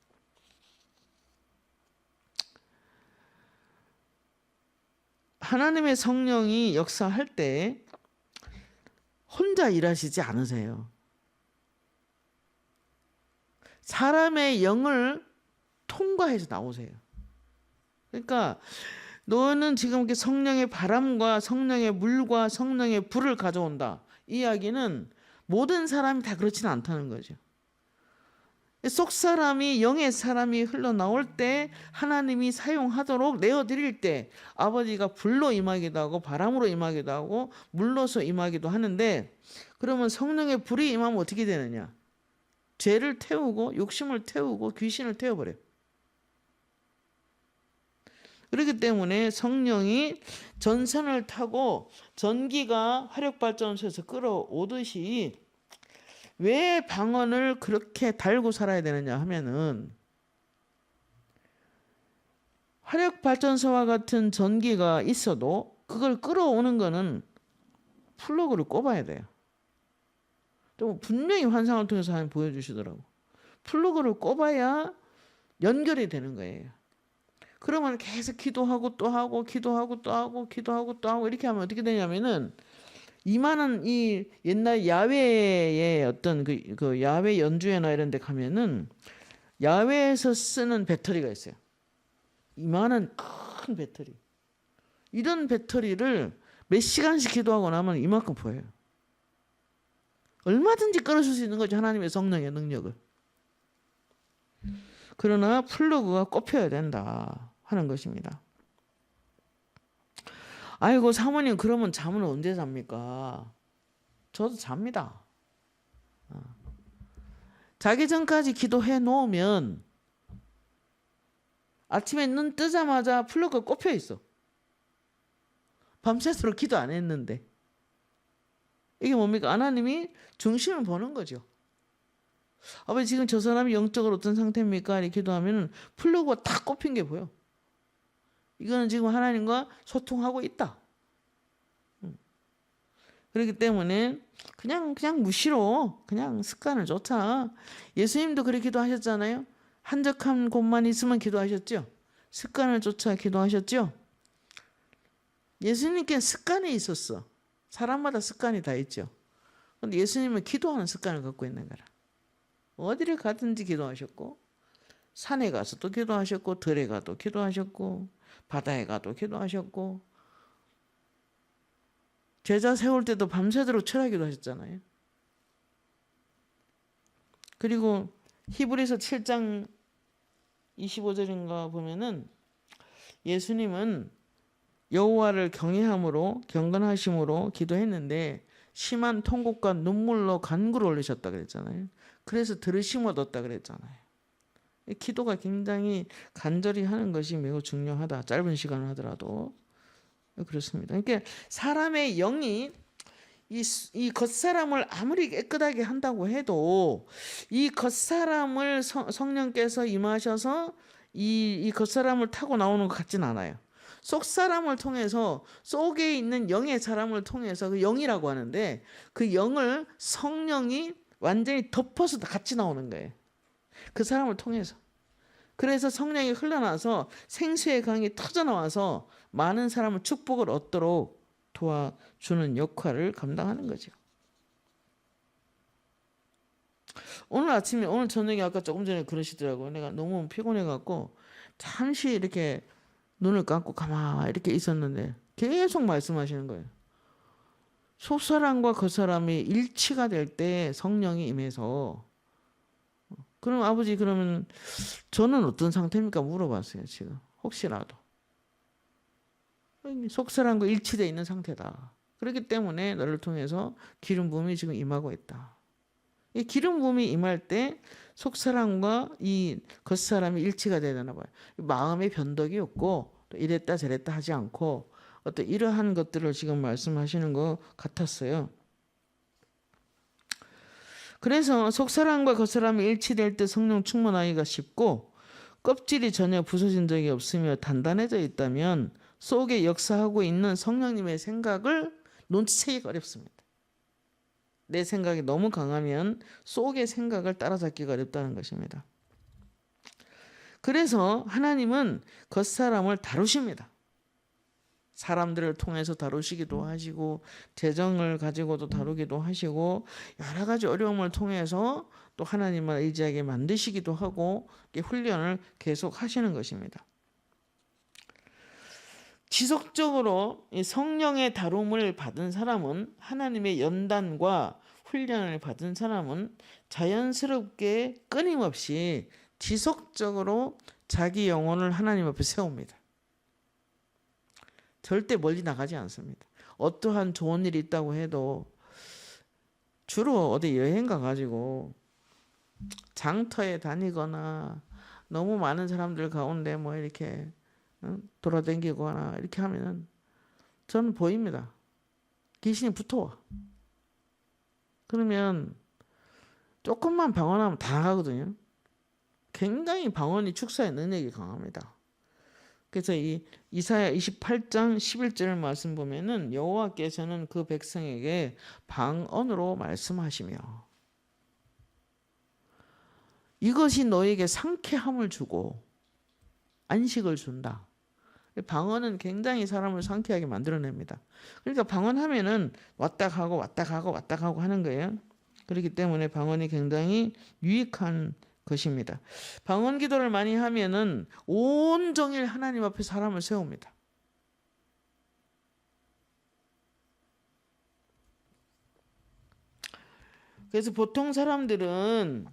하나님의 성령이 역사할 때 혼자 일하시지 않으세요. 사람의 영을 통과해서 나오세요. 그러니까 너는 지금 이렇게 성령의 바람과 성령의 물과 성령의 불을 가져온다. 이 이야기는 모든 사람이 다 그렇지는 않다는 거죠. 속 사람이 영의 사람이 흘러나올 때 하나님이 사용하도록 내어드릴 때 아버지가 불로 임하기도 하고 바람으로 임하기도 하고 물로서 임하기도 하는데, 그러면 성령의 불이 임하면 어떻게 되느냐? 죄를 태우고 욕심을 태우고 귀신을 태워버려요. 그렇기 때문에 성령이 전선을 타고 전기가 화력발전소에서 끌어오듯이 왜 방언을 그렇게 달고 살아야 되느냐 하면은, 화력발전소와 같은 전기가 있어도 그걸 끌어오는 거는 플러그를 꼽아야 돼요. 또 분명히 환상을 통해서 하나님 보여주시더라고. 플러그를 꼽아야 연결이 되는 거예요. 그러면 계속 기도하고 또 하고 기도하고 또 하고 기도하고 또 하고 이렇게 하면 어떻게 되냐면은, 이만한 이 옛날 야외의 어떤 그 야외 연주회나 이런 데 가면은 야외에서 쓰는 배터리가 있어요. 이만한 큰 배터리. 이런 배터리를 몇 시간씩 기도하고 나면 이만큼 보여요. 얼마든지 끌어줄 수 있는 거죠, 하나님의 성령의 능력을. 그러나 플러그가 꼽혀야 된다 하는 것입니다. 아이고 사모님 그러면 잠은 언제 잡니까? 저도 잡니다. 자기 전까지 기도해 놓으면 아침에 눈 뜨자마자 플러그가 꼽혀 있어. 밤새도록 기도 안 했는데. 이게 뭡니까? 하나님이 중심을 보는 거죠. 아버지 지금 저 사람이 영적으로 어떤 상태입니까? 이렇게 기도하면 플러그가 딱 꼽힌 게 보여. 이거는 지금 하나님과 소통하고 있다. 그렇기 때문에 그냥 무시로 그냥 습관을 쫓아. 예수님도 그렇게 기도하셨잖아요. 한적한 곳만 있으면 기도하셨죠. 습관을 쫓아 기도하셨죠. 예수님께는 습관이 있었어. 사람마다 습관이 다 있죠. 그런데 예수님은 기도하는 습관을 갖고 있는 거라. 어디를 가든지 기도하셨고, 산에 가서도 기도하셨고, 들에 가도 기도하셨고, 바다에 가도 기도하셨고, 제자 세울 때도 밤새도록 철야기도 하셨잖아요. 그리고 히브리서 7장 25절인가 보면은 예수님은 여호와를 경외함으로 경건하심으로 기도했는데 심한 통곡과 눈물로 간구를 올리셨다 그랬잖아요. 그래서 들으심을 얻었다 그랬잖아요. 기도가 굉장히 간절히 하는 것이 매우 중요하다. 짧은 시간을 하더라도 그렇습니다. 그러니까 사람의 영이 이 겉사람을 아무리 깨끗하게 한다고 해도 이 겉사람을 성령께서 임하셔서 이 겉사람을 타고 나오는 것 같진 않아요. 속사람을 통해서, 속에 있는 영의 사람을 통해서, 그 영이라고 하는데 그 영을 성령이 완전히 덮어서 같이 나오는 거예요. 그 사람을 통해서. 그래서 성령이 흘러나와서 생수의 강이 터져나와서 많은 사람을 축복을 얻도록 도와주는 역할을 감당하는 거죠. 오늘 저녁에 아까 조금 전에 그러시더라고요. 내가 너무 피곤해갖고 잠시 이렇게 눈을 감고 가만히 이렇게 있었는데 계속 말씀하시는 거예요. 속사람과 겉사람이 일치가 될 때 성령이 임해서. 그럼 아버지 그러면 저는 어떤 상태입니까? 물어봤어요. 지금 혹시라도. 속사람과 일치되어 있는 상태다. 그렇기 때문에 너를 통해서 기름 부음이 지금 임하고 있다. 이 기름 부음이 임할 때 속사람과 이 겉사람이 일치가 되나 봐요. 마음의 변덕이 없고 또 이랬다 저랬다 하지 않고 어떤 이러한 것들을 지금 말씀하시는 것 같았어요. 그래서 속사람과 겉사람이 일치될 때 성령 충만하기가 쉽고, 껍질이 전혀 부서진 적이 없으며 단단해져 있다면 속에 역사하고 있는 성령님의 생각을 눈치채기가 어렵습니다. 내 생각이 너무 강하면 속의 생각을 따라잡기가 어렵다는 것입니다. 그래서 하나님은 겉사람을 다루십니다. 사람들을 통해서 다루시기도 하시고 재정을 가지고도 다루기도 하시고 여러 가지 어려움을 통해서 또 하나님을 의지하게 만드시기도 하고 훈련을 계속 하시는 것입니다. 지속적으로 성령의 다rum을 받은 사람은 하나님의 연단과 훈련을 받은 사람은 자연스럽게 끊임없이 지속적으로 자기 영혼을 하나님 앞에 세웁니다. 절대 멀리 나가지 않습니다. 어떠한 좋은 일이 있다고 해도 주로 어디 여행 가가지고 장터에 다니거나 너무 많은 사람들 가운데 뭐 이렇게 돌아다니거나 이렇게 하면은 저는 보입니다. 귀신이 붙어와. 그러면 조금만 방언하면 다 나가거든요. 굉장히 방언이 축사의 능력이 강합니다. 그래서 이 이사야 28장 11절 말씀 보면은 여호와께서는 그 백성에게 방언으로 말씀하시며 이것이 너에게 상쾌함을 주고 안식을 준다. 방언은 굉장히 사람을 상쾌하게 만들어냅니다. 그러니까 방언하면은 왔다 가고 왔다 가고 왔다 가고 하는 거예요. 그렇기 때문에 방언이 굉장히 유익한 것입니다. 방언 기도를 많이 하면은 온종일 하나님 앞에 사람을 세웁니다. 그래서 보통 사람들은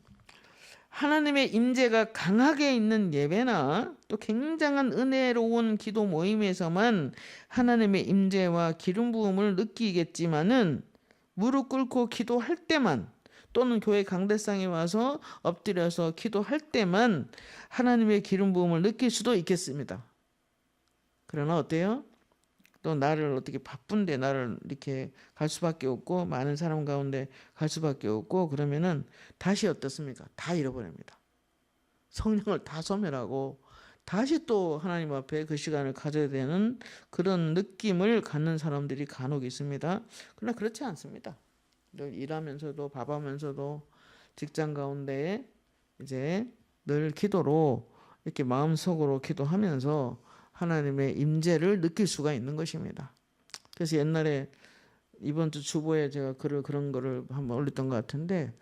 하나님의 임재가 강하게 있는 예배나 또 굉장한 은혜로운 기도 모임에서만 하나님의 임재와 기름 부음을 느끼겠지만은 무릎 꿇고 기도할 때만 또는 교회 강대상에 와서 엎드려서 기도할 때만 하나님의 기름 부음을 느낄 수도 있겠습니다. 그러나 어때요? 또 나를 어떻게 바쁜데 나를 이렇게 갈 수밖에 없고 많은 사람 가운데 갈 수밖에 없고 그러면은 다시 어떻습니까? 다 잃어버립니다. 성령을 다 소멸하고 다시 또 하나님 앞에 그 시간을 가져야 되는 그런 느낌을 갖는 사람들이 간혹 있습니다. 그러나 그렇지 않습니다. 일하면서도 밥하면서도 직장 가운데 이제 늘 기도로 이렇게 마음속으로 기도하면서 하나님의 임재를 느낄 수가 있는 것입니다. 그래서 옛날에 이번 주 주보에 제가 그런 거를 한번 올렸던 것 같은데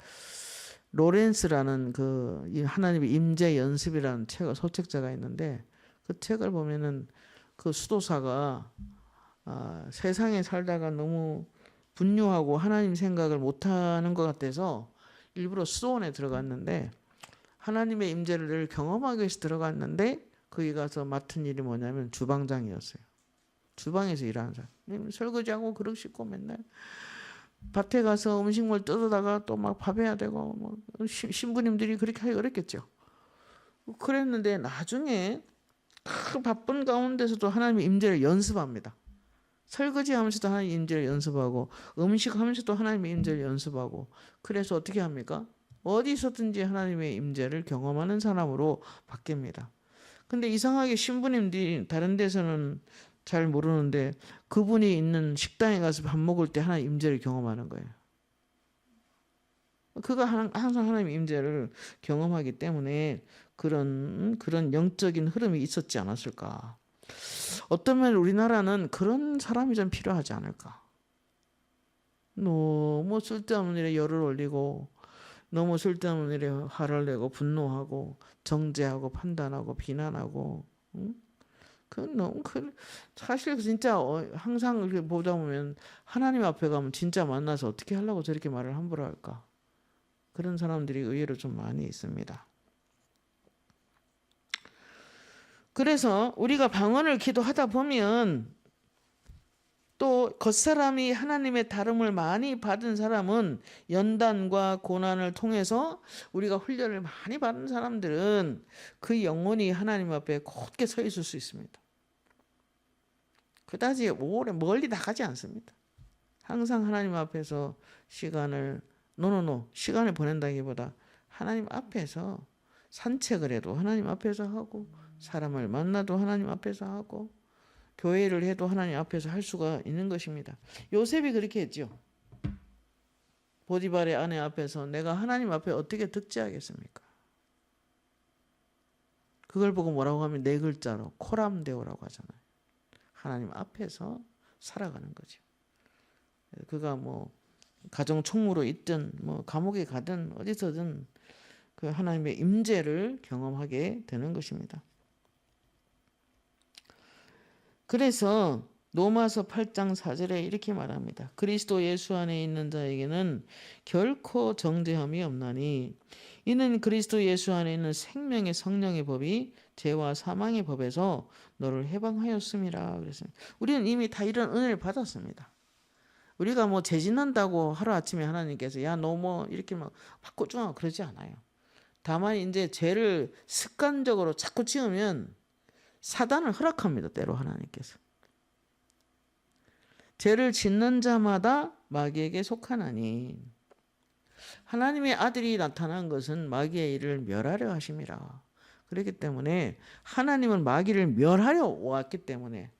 로렌스라는 그 하나님의 임재 연습이라는 소책자가 있는데 그 책을 보면은 그 수도사가 세상에 살다가 너무 분유하고 하나님 생각을 못하는 것 같아서 일부러 수도원에 들어갔는데 하나님의 임재를 경험하기 위해서 들어갔는데 거기 가서 맡은 일이 뭐냐면 주방장이었어요. 주방에서 일하는 사람. 설거지하고 그릇 씻고 맨날 밭에 가서 음식물 뜯어다가 또 막 밥해야 되고 뭐 신부님들이 그렇게 하기 어렵겠죠. 그랬는데 나중에 그 바쁜 가운데서도 하나님의 임재를 연습합니다. 설거지하면서도 하나님의 임재를 연습하고 음식하면서도 하나님의 임재를 연습하고 그래서 어떻게 합니까? 어디서든지 하나님의 임재를 경험하는 사람으로 바뀝니다. 근데 이상하게 신부님들이 다른 데서는 잘 모르는데 그분이 있는 식당에 가서 밥 먹을 때 하나님 임재를 경험하는 거예요. 그가 항상 하나님 임재를 경험하기 때문에 그런 영적인 흐름이 있었지 않았을까. 어떤 면에 우리나라는 그런 사람이 좀 필요하지 않을까. 너무 쓸데없는 일에 열을 올리고 너무 쓸데없는 일에 화를 내고 분노하고 정죄하고 판단하고 비난하고 사실 진짜 항상 이렇게 보다 보면 하나님 앞에 가면 진짜 만나서 어떻게 하려고 저렇게 말을 함부로 할까. 그런 사람들이 의외로 좀 많이 있습니다. 그래서 우리가 방언을 기도하다 보면 또 겉사람이 하나님의 다름을 많이 받은 사람은 연단과 고난을 통해서 우리가 훈련을 많이 받은 사람들은 그 영혼이 하나님 앞에 곧게 서 있을 수 있습니다. 그다지 오래 멀리 나가지 않습니다. 항상 하나님 앞에서 시간을 시간을 보낸다기보다 하나님 앞에서 산책을 해도 하나님 앞에서 하고 사람을 만나도 하나님 앞에서 하고 교회를 해도 하나님 앞에서 할 수가 있는 것입니다. 요셉이 그렇게 했죠. 보디발의 아내 앞에서 내가 하나님 앞에 어떻게 득제하겠습니까? 그걸 보고 뭐라고 하면 네 글자로 코람데오라고 하잖아요. 하나님 앞에서 살아가는 거죠. 그가 뭐 가정 총무로 있든 뭐 감옥에 가든 어디서든 그 하나님의 임재를 경험하게 되는 것입니다. 그래서 로마서 8장 4절에 이렇게 말합니다. 그리스도 예수 안에 있는 자에게는 결코 정죄함이 없나니 이는 그리스도 예수 안에 있는 생명의 성령의 법이 죄와 사망의 법에서 너를 해방하였음이라 그랬습니다. 우리는 이미 다 이런 은혜를 받았습니다. 우리가 뭐 죄 짓는다고 하루아침에 하나님께서 야 너 뭐 이렇게 막 바꿔줘 그러지 않아요. 다만 이제 죄를 습관적으로 자꾸 지으면 사단을 허락합니다. 때로 하나님께서. 죄를 짓는 자마다 마귀에게 속하나니 하나님의 아들이 나타난 것은 마귀의 일을 멸하려 하심이라. 그렇기 때문에 하나님은 마귀를 멸하려 왔기 때문에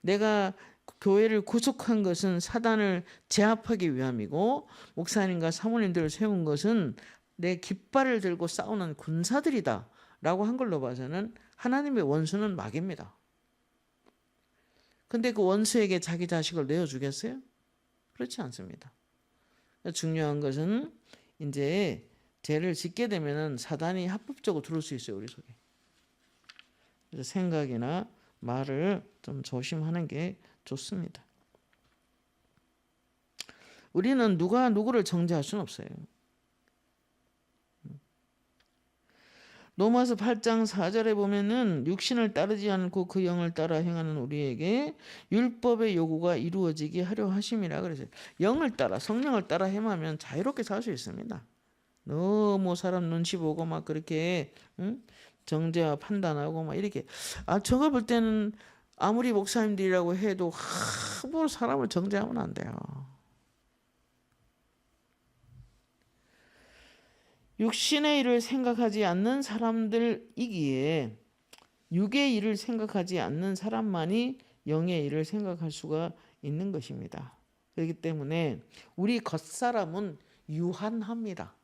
내가 교회를 구속한 것은 사단을 제압하기 위함이고 목사님과 사모님들을 세운 것은 내 깃발을 들고 싸우는 군사들이다 라고 한 걸로 봐서는 하나님의 원수는 마귀입니다. 근데 그 원수에게 자기 자식을 내어주겠어요? 그렇지 않습니다. 중요한 것은 이제 죄를 짓게 되면 사단이 합법적으로 들어올 수 있어요, 우리 속에. 그래서 생각이나 말을 좀 조심하는 게 좋습니다. 우리는 누가 누구를 정죄할 수는 없어요. 로마서 8장 4절에 보면은 육신을 따르지 않고 그 영을 따라 행하는 우리에게 율법의 요구가 이루어지게 하려 하심이라 그랬어요. 영을 따라 성령을 따라 행하면 자유롭게 살 수 있습니다. 너무 사람 눈치 보고 막 그렇게 정죄와 판단하고 막 이렇게 저거 볼 때는 아무리 목사님들이라고 해도 함부로 사람을 정죄하면 안 돼요. 육신의 일을 생각하지 않는 사람들이기에 육의 일을 생각하지 않는 사람만이 영의 일을 생각할 수가 있는 것입니다. 그렇기 때문에 우리 겉사람은 유한합니다.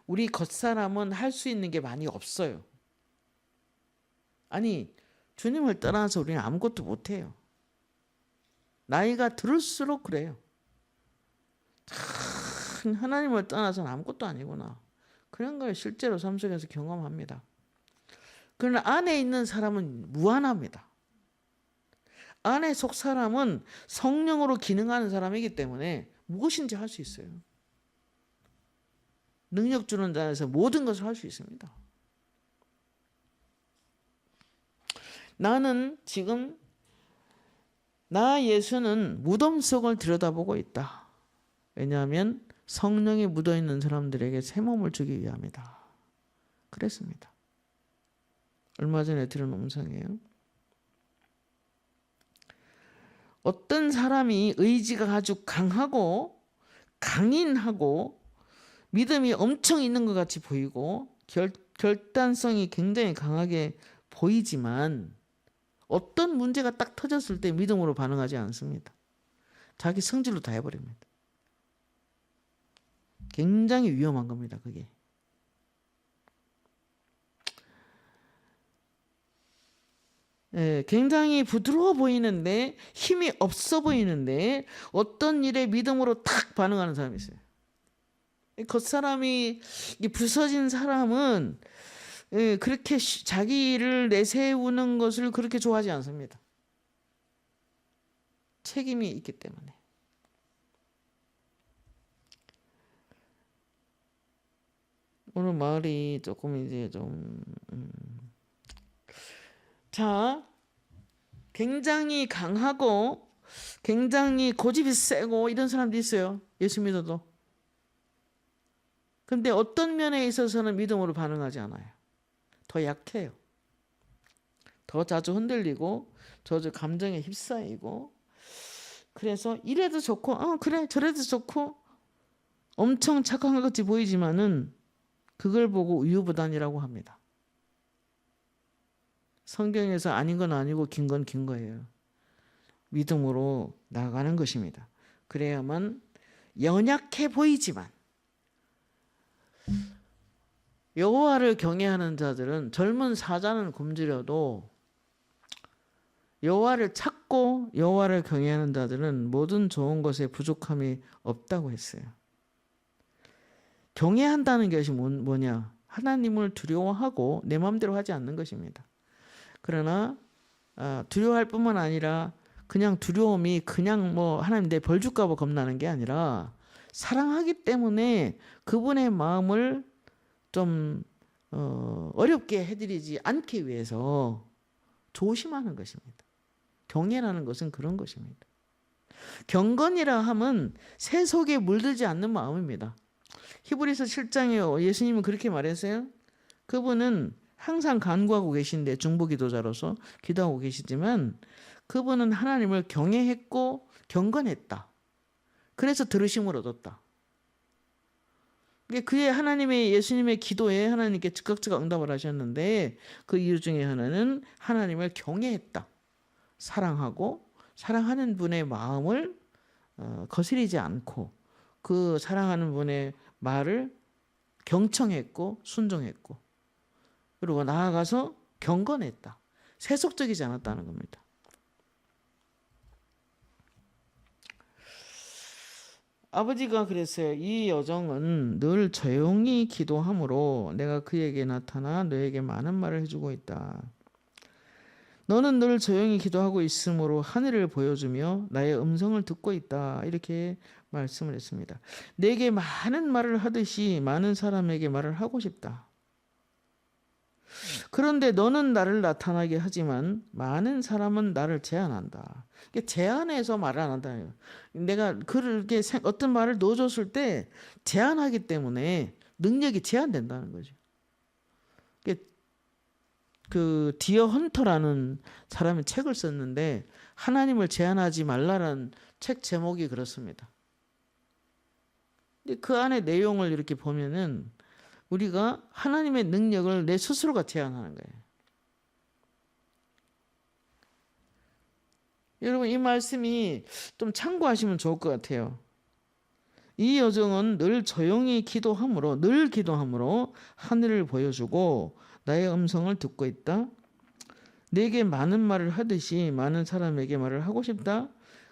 우리 겉사람은 할 수 있는 게 많이 없어요. 아니 주님을 떠나서 우리는 아무것도 못해요. 나이가 들을수록 그래요. 참 하나님을 떠나서는 아무것도 아니구나. 그런 걸 실제로 삶 속에서 경험합니다. 그러나 안에 있는 사람은 무한합니다. 안에 속 사람은 성령으로 기능하는 사람이기 때문에 무엇인지 할 수 있어요. 능력 주는 자에서 모든 것을 할 수 있습니다. 나는 지금 나 예수는 무덤 속을 들여다보고 있다. 왜냐하면 성령이 묻어있는 사람들에게 새 몸을 주기 위함이다. 그랬습니다. 얼마 전에 들은 음성이에요. 어떤 사람이 의지가 아주 강하고 강인하고 믿음이 엄청 있는 것 같이 보이고 결단성이 굉장히 강하게 보이지만 어떤 문제가 딱 터졌을 때 믿음으로 반응하지 않습니다. 자기 성질로 다 해버립니다. 굉장히 위험한 겁니다. 그게. 굉장히 부드러워 보이는데 힘이 없어 보이는데 어떤 일에 믿음으로 탁 반응하는 사람이 있어요. 겉사람이 부서진 사람은 그렇게 자기를 내세우는 것을 그렇게 좋아하지 않습니다. 책임이 있기 때문에. 오늘 말이 조금 이제 좀 자, 굉장히 강하고 굉장히 고집이 세고 이런 사람도 있어요. 예수 믿어도. 근데 어떤 면에 있어서는 믿음으로 반응하지 않아요. 더 약해요. 더 자주 흔들리고 자주 감정에 휩싸이고 그래서 이래도 좋고 그래 저래도 좋고 엄청 착한 것 같이 보이지만은 그걸 보고 우유부단이라고 합니다. 성경에서 아닌 건 아니고 긴 건 긴 거예요. 믿음으로 나아가는 것입니다. 그래야만 연약해 보이지만 여호와를 경외하는 자들은 젊은 사자는 굶주려도 여호와를 찾고 여호와를 경외하는 자들은 모든 좋은 것에 부족함이 없다고 했어요. 경외한다는 것이 뭐냐? 하나님을 두려워하고 내 마음대로 하지 않는 것입니다. 그러나 두려워할 뿐만 아니라 그냥 두려움이 그냥 뭐 하나님 내 벌 줄까 봐 겁나는 게 아니라 사랑하기 때문에 그분의 마음을 좀 어렵게 해드리지 않기 위해서 조심하는 것입니다. 경외라는 것은 그런 것입니다. 경건이라 함은 새 속에 물들지 않는 마음입니다. 히브리서 7장에 예수님은 그렇게 말했어요. 그분은 항상 간구하고 계신데 중보기도자로서 기도하고 계시지만 그분은 하나님을 경외했고 경건했다. 그래서 들으심을 얻었다. 그의 하나님의 예수님의 기도에 하나님께 즉각 응답을 하셨는데 그 이유 중에 하나는 하나님을 경외했다. 사랑하고 사랑하는 분의 마음을 거스리지 않고 그 사랑하는 분의 말을 경청했고 순종했고 그리고 나아가서 경건했다. 세속적이지 않았다는 겁니다. 아버지가 그랬어요. 이 여정은 늘 조용히 기도함으로 내가 그에게 나타나 너에게 많은 말을 해주고 있다. 너는 늘 조용히 기도하고 있으므로 하늘을 보여주며 나의 음성을 듣고 있다. 이렇게 말씀을 했습니다. 내게 많은 말을 하듯이 많은 사람에게 말을 하고 싶다. 그런데 너는 나를 나타나게 하지만 많은 사람은 나를 제한한다. 제한해서 말을 안 한다. 내가 그렇게 어떤 말을 넣어줬을 때 제한하기 때문에 능력이 제한된다는 거죠. 그 디어 헌터라는 사람이 책을 썼는데 하나님을 제한하지 말라는 책 제목이 그렇습니다. 근데 그 안에 내용을 이렇게 보면은 우리가 하나님의 능력을 내 스스로가 제한하는 거예요. 여러분 이 말씀이 좀 참고하시면 좋을 것 같아요. 이 여정은 늘 조용히 기도함으로 늘 기도함으로 하늘을 보여주고 나의 음성을 듣고 있다. 내게 많은 말을 하듯이 많은 사람에게 말을 하고 싶다.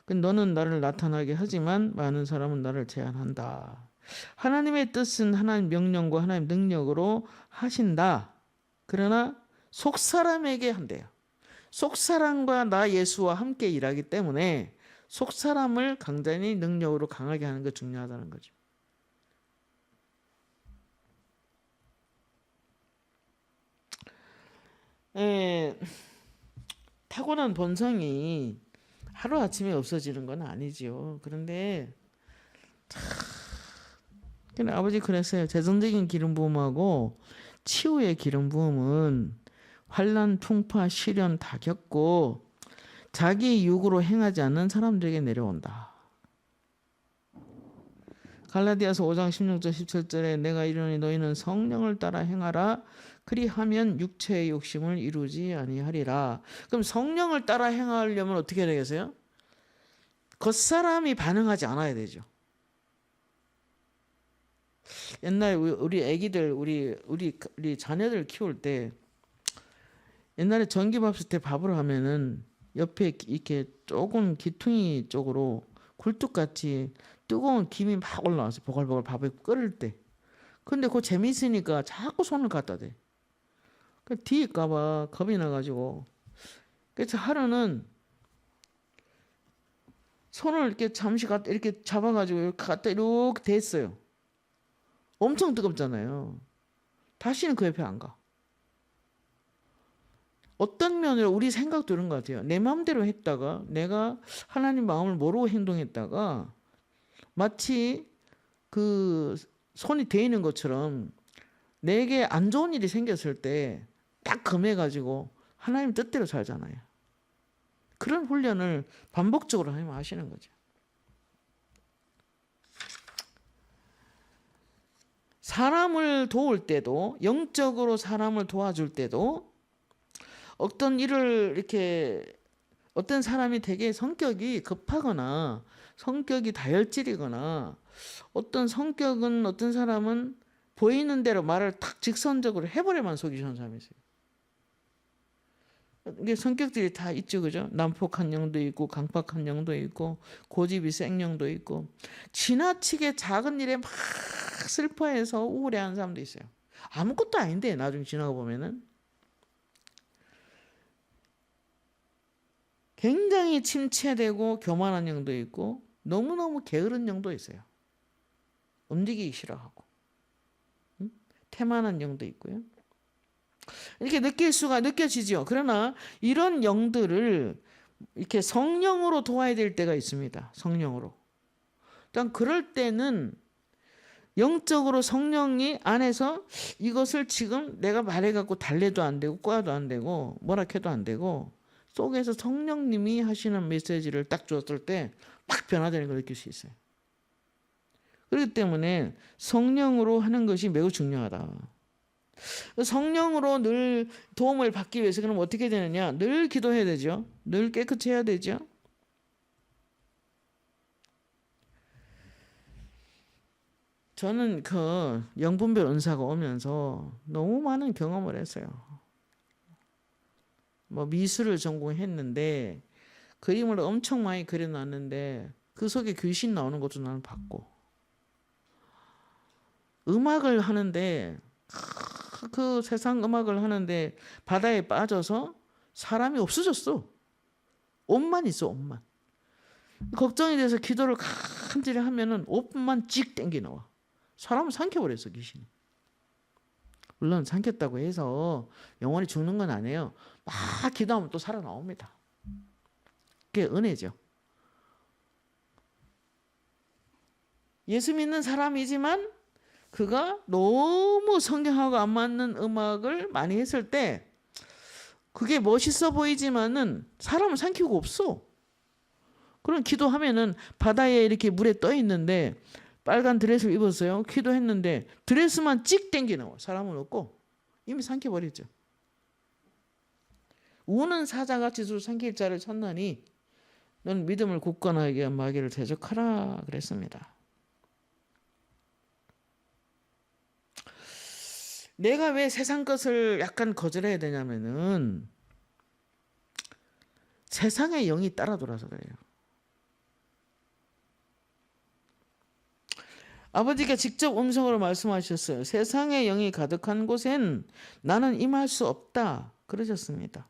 너는 나를 나타나게 하지만 많은 사람은 나를 제한한다. 하나님의 뜻은 하나님 명령과 하나님 능력으로 하신다. 그러나 속사람에게 한대요. 속사람과 나 예수와 함께 일하기 때문에 속사람을 강단히 능력으로 강하게 하는 게 중요하다는 거죠. 타고난 본성이 하루아침에 없어지는 건 아니지요. 그런데 아버지 그랬어요. 재정적인 기름 부음하고 치유의 기름 부음은 환난, 풍파, 시련 다 겪고 자기 육으로 행하지 않는 사람들에게 내려온다. 갈라디아서 5장 16절 17절에 내가 이르노니 너희는 성령을 따라 행하라. 그리하면 육체의 욕심을 이루지 아니하리라. 그럼 성령을 따라 행하려면 어떻게 해야 되겠어요? 겉사람이 반응하지 않아야 되죠. 옛날에 우리 애기들 우리 자녀들 키울 때 옛날에 전기밥솥 때 밥을 하면은 옆에 이렇게 조금 기퉁이 쪽으로 굴뚝같이 뜨거운 김이 막 올라와서 보글보글 밥을 끓일 때. 근데 그거 재밌으니까 자꾸 손을 갖다 대. 뒤일까봐 겁이 나가지고. 그래서 하루는 손을 이렇게 잠시 갖다 이렇게 잡아가지고 갖다 이렇게 댔어요. 엄청 뜨겁잖아요. 다시는 그 옆에 안 가. 어떤 면으로 우리 생각도 그런 것 같아요. 내 마음대로 했다가 내가 하나님 마음을 모르고 행동했다가 마치 그 손이 데이는 것처럼 내게 안 좋은 일이 생겼을 때 딱 금해가지고 하나님 뜻대로 살잖아요. 그런 훈련을 반복적으로 하나님 하시는 거죠. 사람을 도울 때도 영적으로 사람을 도와줄 때도 어떤 일을 이렇게 어떤 사람이 되게 성격이 급하거나 성격이 다혈질이거나 어떤 성격은 어떤 사람은 보이는 대로 말을 탁 직선적으로 해버려만 속이시는 사람이 있어요. 이게 성격들이 다 있죠, 그죠? 난폭한 영도 있고 강팍한 영도 있고 고집이 센 영도 있고 지나치게 작은 일에 막 슬퍼해서 우울해하는 사람도 있어요. 아무것도 아닌데 나중에 지나가 보면은 굉장히 침체되고 교만한 영도 있고 너무너무 게으른 영도 있어요. 움직이기 싫어하고 태만한 영도 있고요. 이렇게 느껴지죠. 그러나 이런 영들을 이렇게 성령으로 도와야 될 때가 있습니다. 성령으로. 일단 그럴 때는 영적으로 성령이 안에서 이것을 지금 내가 말해갖고 달래도 안 되고 꼬아도 안 되고 뭐라 해도 안 되고 속에서 성령님이 하시는 메시지를 딱 줬을 때 막 변화되는 걸 느낄 수 있어요. 그렇기 때문에 성령으로 하는 것이 매우 중요하다. 성령으로 늘 도움을 받기 위해서 그럼 어떻게 되느냐? 늘 기도해야 되죠. 늘 깨끗이 해야 되죠. 저는 그 영분별 은사가 오면서 너무 많은 경험을 했어요. 뭐 미술을 전공했는데 그림을 엄청 많이 그려놨는데 그 속에 귀신 나오는 것도 나는 봤고, 음악을 하는데 그 세상 음악을 하는데 바다에 빠져서 사람이 없어졌어. 옷만 있어, 옷만. 걱정이 돼서 기도를 간절히 하면은 옷만 찍 땡겨 나와. 사람을 삼켜버렸어, 귀신이. 물론 삼켰다고 해서 영원히 죽는 건 아니에요. 막 기도하면 또 살아나옵니다. 그게 은혜죠. 예수 믿는 사람이지만 그가 너무 성경하고 안 맞는 음악을 많이 했을 때 그게 멋있어 보이지만은 사람을 삼키고 없어. 그럼 기도하면은 바다에 이렇게 물에 떠 있는데 빨간 드레스를 입었어요. 기도했는데 드레스만 찍 땡겨 나와. 사람은 없고 이미 삼켜버렸죠. 우는 사자같이 주 삼킬 자를 찾나니 넌 믿음을 굳건하게 한 마귀를 대적하라 그랬습니다. 내가 왜 세상 것을 약간 거절해야 되냐면은 세상의 영이 따라 돌아서 그래요. 아버지가 직접 음성으로 말씀하셨어요. 세상의 영이 가득한 곳엔 나는 임할 수 없다 그러셨습니다.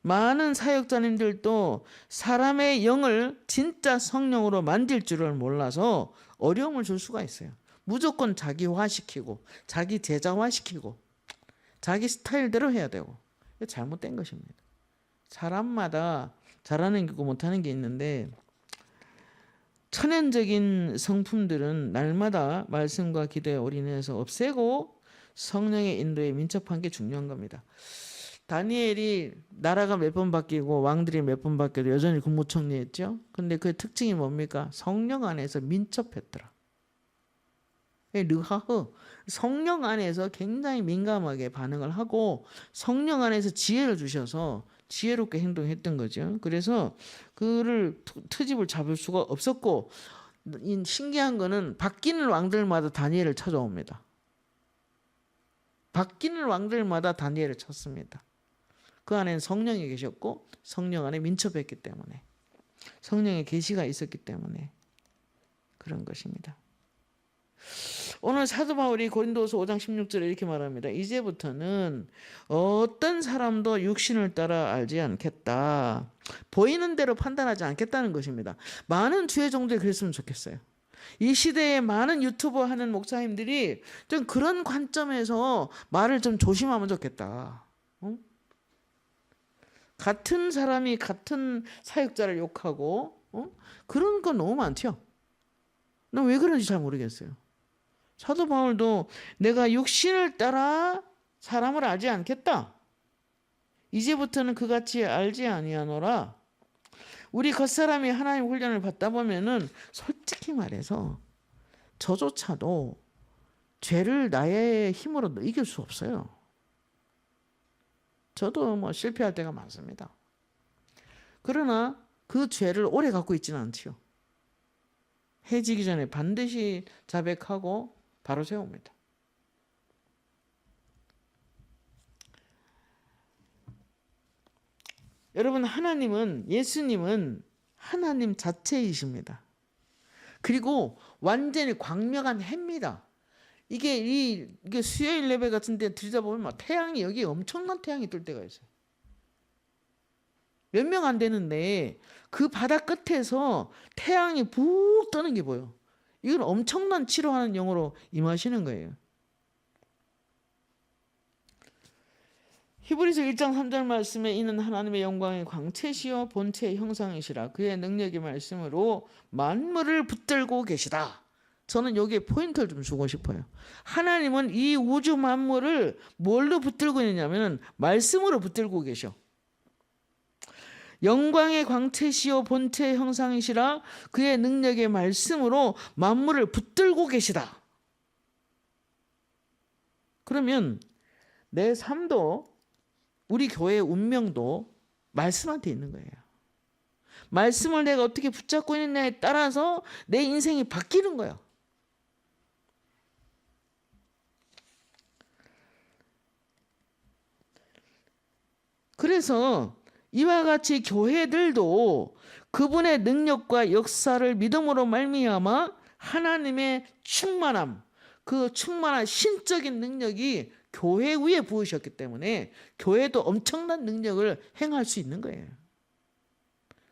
많은 사역자님들도 사람의 영을 진짜 성령으로 만질 줄을 몰라서 어려움을 줄 수가 있어요. 무조건 자기화시키고 자기 제자화시키고 자기 스타일대로 해야 되고 잘못된 것입니다. 사람마다 잘하는 게 있고 못하는 게 있는데 천연적인 성품들은 날마다 말씀과 기도에 올인해서 없애고 성령의 인도에 민첩한 게 중요한 겁니다. 다니엘이 나라가 몇 번 바뀌고 왕들이 몇 번 바뀌어도 여전히 국무총리했죠. 근데 그 특징이 뭡니까? 성령 안에서 민첩했더라. 르하흐, 성령 안에서 굉장히 민감하게 반응을 하고 성령 안에서 지혜를 주셔서 지혜롭게 행동했던 거죠. 그래서 그를 트집을 잡을 수가 없었고, 신기한 거는 바뀌는 왕들마다 다니엘을 찾아옵니다. 바뀌는 왕들마다 다니엘을 찾습니다. 그 안에는 성령이 계셨고 성령 안에 민첩했기 때문에, 성령의 계시가 있었기 때문에 그런 것입니다. 오늘 사도 바울이 고린도서 5장 16절에 이렇게 말합니다. 이제부터는 어떤 사람도 육신을 따라 알지 않겠다. 보이는 대로 판단하지 않겠다는 것입니다. 많은 주의 종들이 그랬으면 좋겠어요. 이 시대에 많은 유튜버 하는 목사님들이 좀 그런 관점에서 말을 좀 조심하면 좋겠다. 같은 사람이 같은 사역자를 욕하고 그런 거 너무 많죠. 난 왜 그런지 잘 모르겠어요. 사도 바울도 내가 육신을 따라 사람을 알지 않겠다. 이제부터는 그같이 알지 아니하노라. 우리 겉사람이 하나님 훈련을 받다 보면은 솔직히 말해서 저조차도 죄를 나의 힘으로 이길 수 없어요. 저도 뭐 실패할 때가 많습니다. 그러나 그 죄를 오래 갖고 있지는 않지요. 해지기 전에 반드시 자백하고 바로 세웁니다. 여러분, 하나님은, 예수님은 하나님 자체이십니다. 그리고 완전히 광명한 해입니다. 이게 수요일 예배 같은 데 들여다보면 막 태양이, 여기 엄청난 태양이 뜰 때가 있어요. 몇 명 안 되는데 그 바다 끝에서 태양이 푹 뜨는 게 보여. 이건 엄청난 치료하는 영으로 임하시는 거예요. 히브리서 1장 3절 말씀에 이는 하나님의 영광의 광채시요 본체의 형상이시라 그의 능력의 말씀으로 만물을 붙들고 계시다. 저는 여기에 포인트를 좀 주고 싶어요. 하나님은 이 우주 만물을 뭘로 붙들고 있느냐면 말씀으로 붙들고 계셔. 영광의 광채시요 본체의 형상이시라 그의 능력의 말씀으로 만물을 붙들고 계시다. 그러면 내 삶도 우리 교회의 운명도 말씀한테 있는 거예요. 말씀을 내가 어떻게 붙잡고 있느냐에 따라서 내 인생이 바뀌는 거예요. 그래서 이와 같이 교회들도 그분의 능력과 역사를 믿음으로 말미암아 하나님의 충만함, 그 충만한 신적인 능력이 교회 위에 부으셨기 때문에 교회도 엄청난 능력을 행할 수 있는 거예요.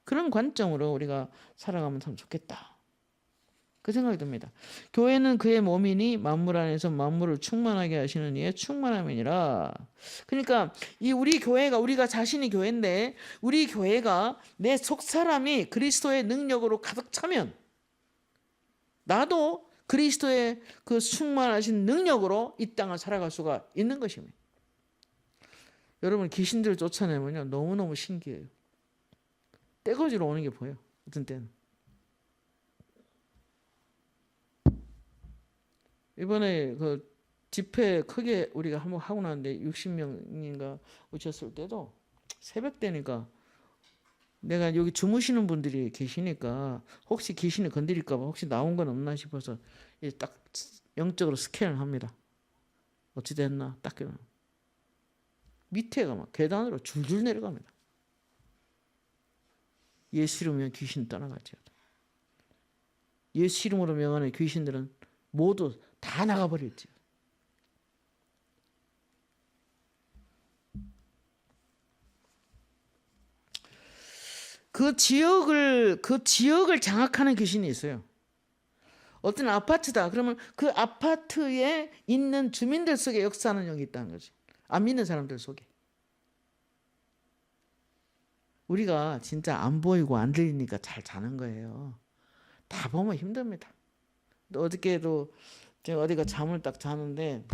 그런 관점으로 우리가 살아가면 참 좋겠다. 그 생각이 듭니다. 교회는 그의 몸이니 만물 안에서 만물을 충만하게 하시는 이의 충만함이니라. 그러니까 이 우리 교회가 우리가 자신이 교회인데 우리 교회가 내 속 사람이 그리스도의 능력으로 가득 차면 나도 그리스도의 그 충만하신 능력으로 이 땅을 살아갈 수가 있는 것입니다. 여러분 귀신들을 쫓아내면요 너무너무 신기해요. 떼거지로 오는 게 보여요. 어떤 때는. 이번에 그 집회 크게 우리가 한번 하고 나는데 60명인가 오셨을 때도 새벽 되니까 내가 여기 주무시는 분들이 계시니까 혹시 귀신이 건드릴까 봐 혹시 나온 건 없나 싶어서 딱 영적으로 스캔을 합니다. 어찌 됐나 딱 밑에가 막 계단으로 줄줄 내려갑니다. 예수 이름으로 귀신 떠나가죠. 예수 이름으로 명하는 귀신들은 모두 다 나가버렸죠. 그 지역을 장악하는 귀신이 있어요. 어떤 아파트다. 그러면 그 아파트에 있는 주민들 속에 역사하는 영이 있다는 거지. 안 믿는 사람들 속에. 우리가 진짜 안 보이고 안 들리니까 잘 자는 거예요. 다 보면 힘듭니다. 어저께도 제가 어디가 잠을 딱 자는데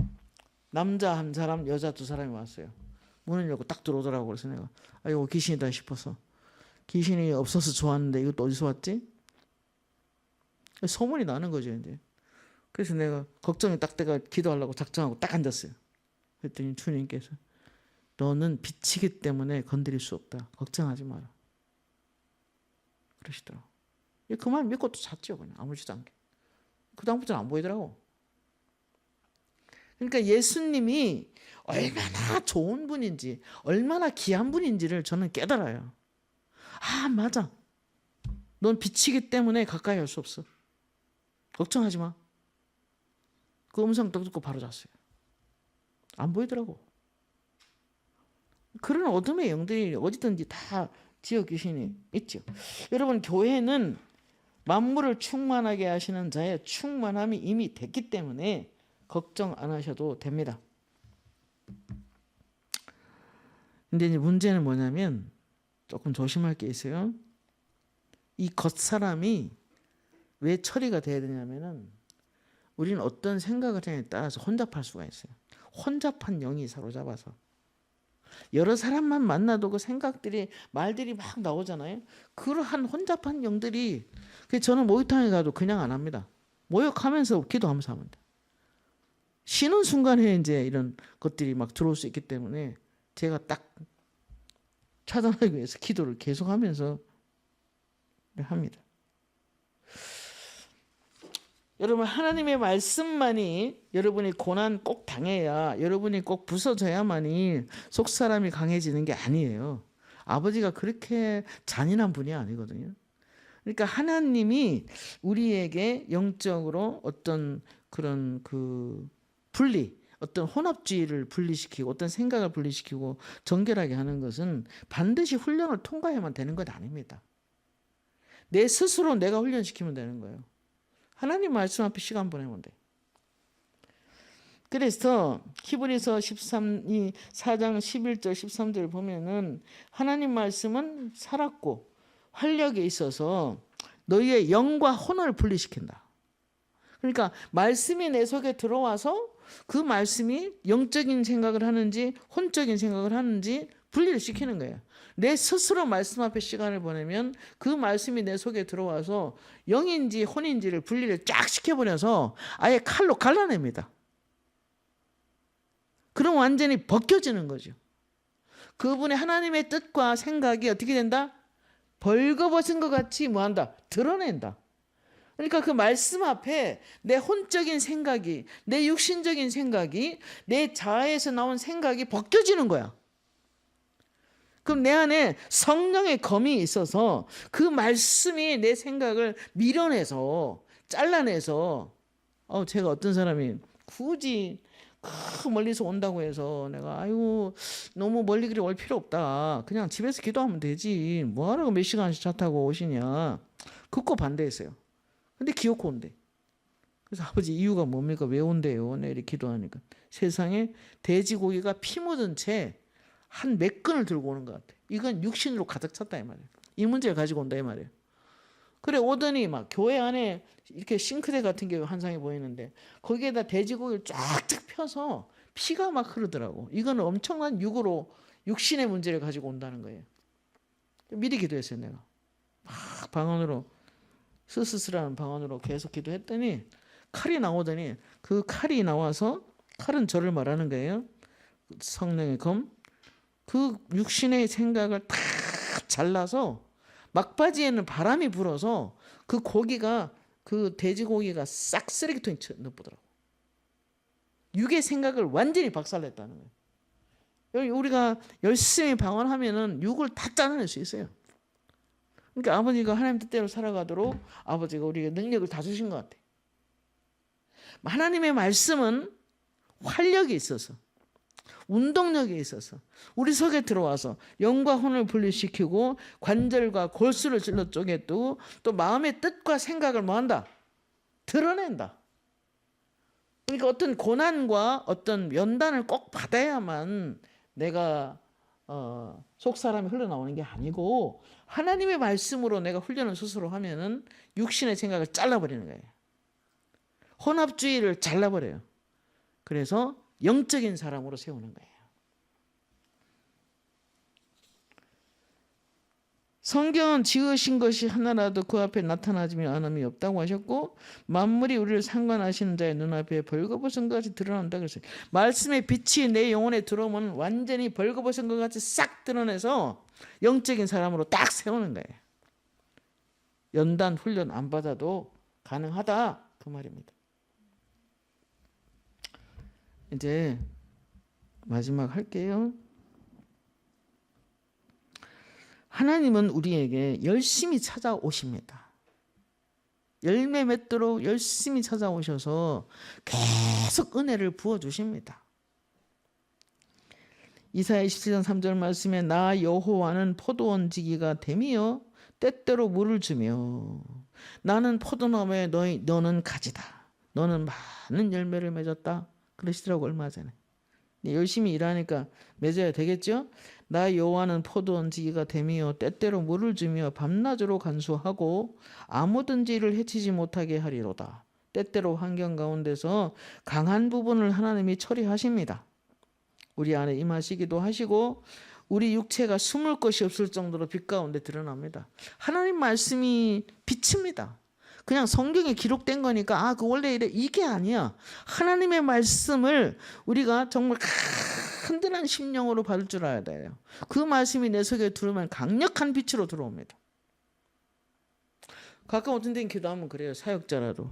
남자 한 사람, 여자 두 사람이 왔어요. 문을 열고 딱 들어오더라고. 그래서 내가 이거 귀신이다 싶어서 귀신이 없어서 좋았는데 이것도 어디서 왔지? 소문이 나는 거죠 이제. 그래서 내가 걱정이 딱 돼가 기도하려고 작정하고 딱 앉았어요. 그랬더니 주님께서 너는 빛이기 때문에 건드릴 수 없다. 걱정하지 마라. 그러시더라고. 그 말 믿고 또 잤죠. 그냥 아무렇지도 않게. 그 다음부터는 안 보이더라고. 그러니까 예수님이 얼마나 좋은 분인지 얼마나 귀한 분인지를 저는 깨달아요. 아 맞아. 넌 빛이기 때문에 가까이 할 수 없어. 걱정하지 마. 그 음성 딱 듣고 바로 잤어요. 안 보이더라고. 그런 어둠의 영들이 어디든지 다 지역 귀신이 있죠. 여러분 교회는 만물을 충만하게 하시는 자의 충만함이 이미 됐기 때문에 걱정 안 하셔도 됩니다. 근데 이제 문제는 뭐냐면 조금 조심할 게 있어요. 이 겉사람이 왜 처리가 돼야 되냐면은 우리는 어떤 생각을 하냐에 따라서 혼잡할 수가 있어요. 혼잡한 영이 사로잡아서 여러 사람만 만나도 그 생각들이 말들이 막 나오잖아요. 그러한 혼잡한 영들이 저는 모욕탕에 가도 그냥 안 합니다. 모욕하면서 기도하면서 합니다. 쉬는 순간에 이제 이런 것들이 막 들어올 수 있기 때문에 제가 딱 차단하기 위해서 기도를 계속하면서 합니다. 여러분 하나님의 말씀만이 여러분이 고난 꼭 당해야 여러분이 꼭 부서져야만이 속사람이 강해지는 게 아니에요. 아버지가 그렇게 잔인한 분이 아니거든요. 그러니까 하나님이 우리에게 영적으로 어떤 그런 그 분리 어떤 혼합주의를 분리시키고 어떤 생각을 분리시키고 정결하게 하는 것은 반드시 훈련을 통과해야만 되는 것 아닙니다. 내 스스로 내가 훈련시키면 되는 거예요. 하나님 말씀 앞에 시간 보내면 돼. 그래서 히브리서 4장 11절 13절 보면은 하나님 말씀은 살았고 활력에 있어서 너희의 영과 혼을 분리시킨다. 그러니까 말씀이 내 속에 들어와서 그 말씀이 영적인 생각을 하는지 혼적인 생각을 하는지 분리를 시키는 거예요. 내 스스로 말씀 앞에 시간을 보내면 그 말씀이 내 속에 들어와서 영인지 혼인지를 분리를 쫙 시켜버려서 아예 칼로 갈라냅니다. 그럼 완전히 벗겨지는 거죠. 그분의 하나님의 뜻과 생각이 어떻게 된다? 벌거벗은 것 같이 뭐한다? 드러낸다. 그러니까 그 말씀 앞에 내 혼적인 생각이, 내 육신적인 생각이, 내 자아에서 나온 생각이 벗겨지는 거야. 그럼 내 안에 성령의 검이 있어서 그 말씀이 내 생각을 밀어내서 잘라내서 제가 어떤 사람이 굳이 그 멀리서 온다고 해서 내가 아이고 너무 멀리 그리 올 필요 없다. 그냥 집에서 기도하면 되지. 뭐하라고 몇 시간씩 차 타고 오시냐. 극구 반대했어요. 근데 기어코 온대. 그래서 아버지 이유가 뭡니까? 왜 온대요? 내 이렇게 기도하니까. 세상에 돼지고기가 피 묻은 채 한 몇 건을 들고 오는 것 같아. 이건 육신으로 가득 찼다 이 말이에요. 이 문제를 가지고 온다 이 말이에요. 그래 오더니 막 교회 안에 이렇게 싱크대 같은 게 한상이 보이는데 거기에다 돼지고기를 쫙쫙 펴서 피가 막 흐르더라고. 이건 엄청난 육신의 문제를 가지고 온다는 거예요. 미리 기도했어요 내가. 막 방언으로 스스스라는 방언으로 계속 기도했더니 칼이 나오더니 그 칼이 나와서 칼은 저를 말하는 거예요. 성령의 검. 그 육신의 생각을 다 잘라서 막바지에는 바람이 불어서 그 고기가 그 돼지고기가 싹 쓰레기통에 넣어보더라고. 육의 생각을 완전히 박살냈다는 거예요. 우리가 열심히 방언하면은 육을 다 잘라낼 수 있어요. 그러니까 아버지가 하나님 뜻대로 살아가도록 아버지가 우리에게 능력을 다 주신 것 같아요. 하나님의 말씀은 활력이 있어서 운동력이 있어서 우리 속에 들어와서 영과 혼을 분리시키고 관절과 골수를 찔러 쪼개고 또 마음의 뜻과 생각을 뭐한다? 드러낸다. 그러니까 어떤 고난과 어떤 연단을 꼭 받아야만 내가 속사람이 흘러나오는 게 아니고 하나님의 말씀으로 내가 훈련을 스스로 하면은 육신의 생각을 잘라버리는 거예요. 혼합주의를 잘라버려요. 그래서 영적인 사람으로 세우는 거예요. 성경은 지으신 것이 하나라도 그 앞에 나타나지 않음이 없다고 하셨고 만물이 우리를 상관하시는 자의 눈앞에 벌거벗은 것 같이 드러난다 그랬어요. 말씀의 빛이 내 영혼에 들어오면 완전히 벌거벗은 것 같이 싹 드러내서 영적인 사람으로 딱 세우는 거예요. 연단 훈련 안 받아도 가능하다 그 말입니다. 이제 마지막 할게요. 하나님은 우리에게 열심히 찾아오십니다. 열매 맺도록 열심히 찾아오셔서 계속 은혜를 부어주십니다. 이사야 27장 3절 말씀에 나 여호와는 포도원지기가 됨이여 때때로 물을 주며 나는 포도나무에 너는 가지다. 너는 많은 열매를 맺었다. 그러시더라고 얼마 전에. 열심히 일하니까 맺어야 되겠죠? 나 여호와는 포도원지기가 됨이여 때때로 물을 주며 밤낮으로 간수하고 아무든지 이를 해치지 못하게 하리로다. 때때로 환경 가운데서 강한 부분을 하나님이 처리하십니다. 우리 안에 임하시기도 하시고 우리 육체가 숨을 것이 없을 정도로 빛 가운데 드러납니다. 하나님 말씀이 빛입니다. 그냥 성경에 기록된 거니까 그 원래 이래 이게 아니야. 하나님의 말씀을 우리가 정말 든든한 심령으로 받을 줄 알아야 돼요. 그 말씀이 내 속에 들어오면 강력한 빛으로 들어옵니다. 가끔 어떤 데는 기도하면 그래요. 사역자라도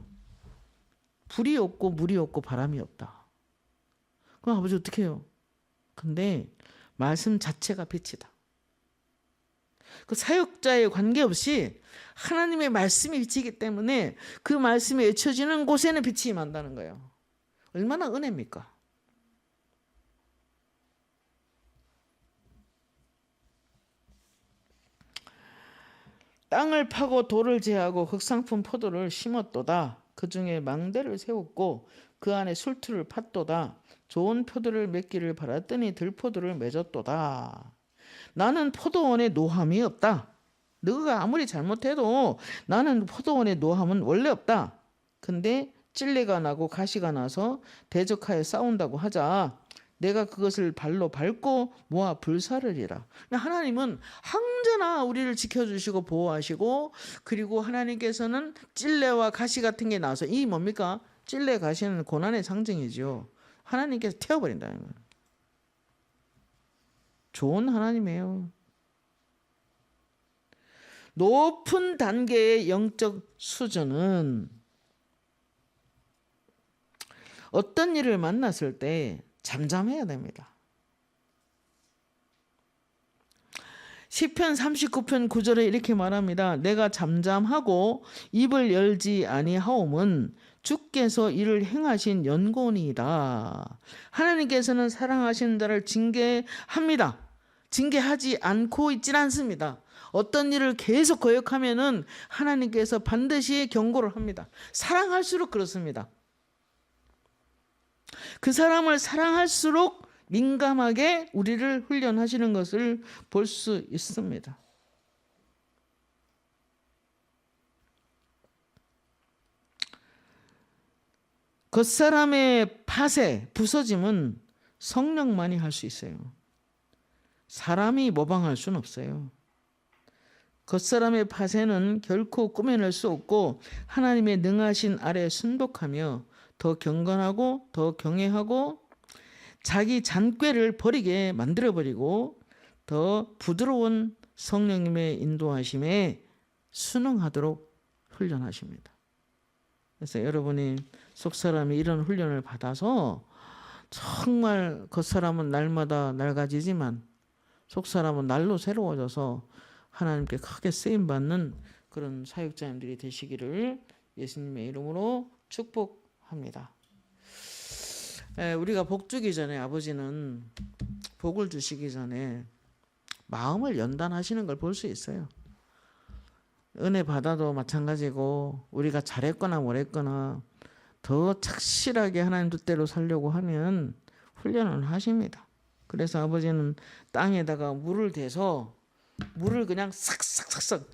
불이 없고 물이 없고 바람이 없다. 그럼 아버지 어떻게 해요? 근데 말씀 자체가 빛이다. 그 사역자에 관계없이 하나님의 말씀이 빛이기 때문에 그 말씀이 외쳐지는 곳에는 빛이 임한다는 거예요. 얼마나 은혜입니까? 땅을 파고 돌을 제하고 흑상품 포도를 심었도다. 그 중에 망대를 세웠고 그 안에 술투를 팠도다. 좋은 포도를 맺기를 바랐더니 들포도를 맺었도다. 나는 포도원에 노함이 없다. 너가 아무리 잘못해도 나는 포도원에 노함은 원래 없다. 근데 찔레가 나고 가시가 나서 대적하여 싸운다고 하자. 내가 그것을 발로 밟고 모아 불사르리라. 하나님은 항제나 우리를 지켜주시고 보호하시고, 그리고 하나님께서는 찔레와 가시 같은 게 나와서, 이 뭡니까? 찔레 가시는 고난의 상징이죠. 하나님께서 태워버린다는 거예요. 좋은 하나님이에요. 높은 단계의 영적 수준은 어떤 일을 만났을 때 잠잠해야 됩니다. 시편 39편 9절에 이렇게 말합니다. 내가 잠잠하고 입을 열지 아니하옴은 주께서 이를 행하신 연고니이다. 하나님께서는 사랑하시는 자를 징계합니다. 징계하지 않고 있질 않습니다. 어떤 일을 계속 거역하면은 하나님께서 반드시 경고를 합니다. 사랑할수록 그렇습니다. 그 사람을 사랑할수록 민감하게 우리를 훈련하시는 것을 볼 수 있습니다. 겉사람의 팥에 부서짐은 성령만이 할 수 있어요. 사람이 모방할 수는 없어요. 겉사람의 팥에는 결코 꾸며낼 수 없고 하나님의 능하신 아래 순복하며 더 경건하고 더 경외하고 자기 잔꾀를 버리게 만들어버리고 더 부드러운 성령님의 인도하심에 순응하도록 훈련하십니다. 그래서 여러분이 속사람이 이런 훈련을 받아서 정말 겉사람은 날마다 낡아지지만 속사람은 날로 새로워져서 하나님께 크게 쓰임받는 그런 사역자님들이 되시기를 예수님의 이름으로 축복합니다. 우리가 복 주기 전에 아버지는 복을 주시기 전에 마음을 연단하시는 걸 볼 수 있어요. 은혜 받아도 마찬가지고 우리가 잘했거나 못했거나 더 착실하게 하나님 뜻대로 살려고 하면 훈련을 하십니다. 그래서 아버지는 땅에다가 물을 대서 물을 그냥 싹싹싹싹,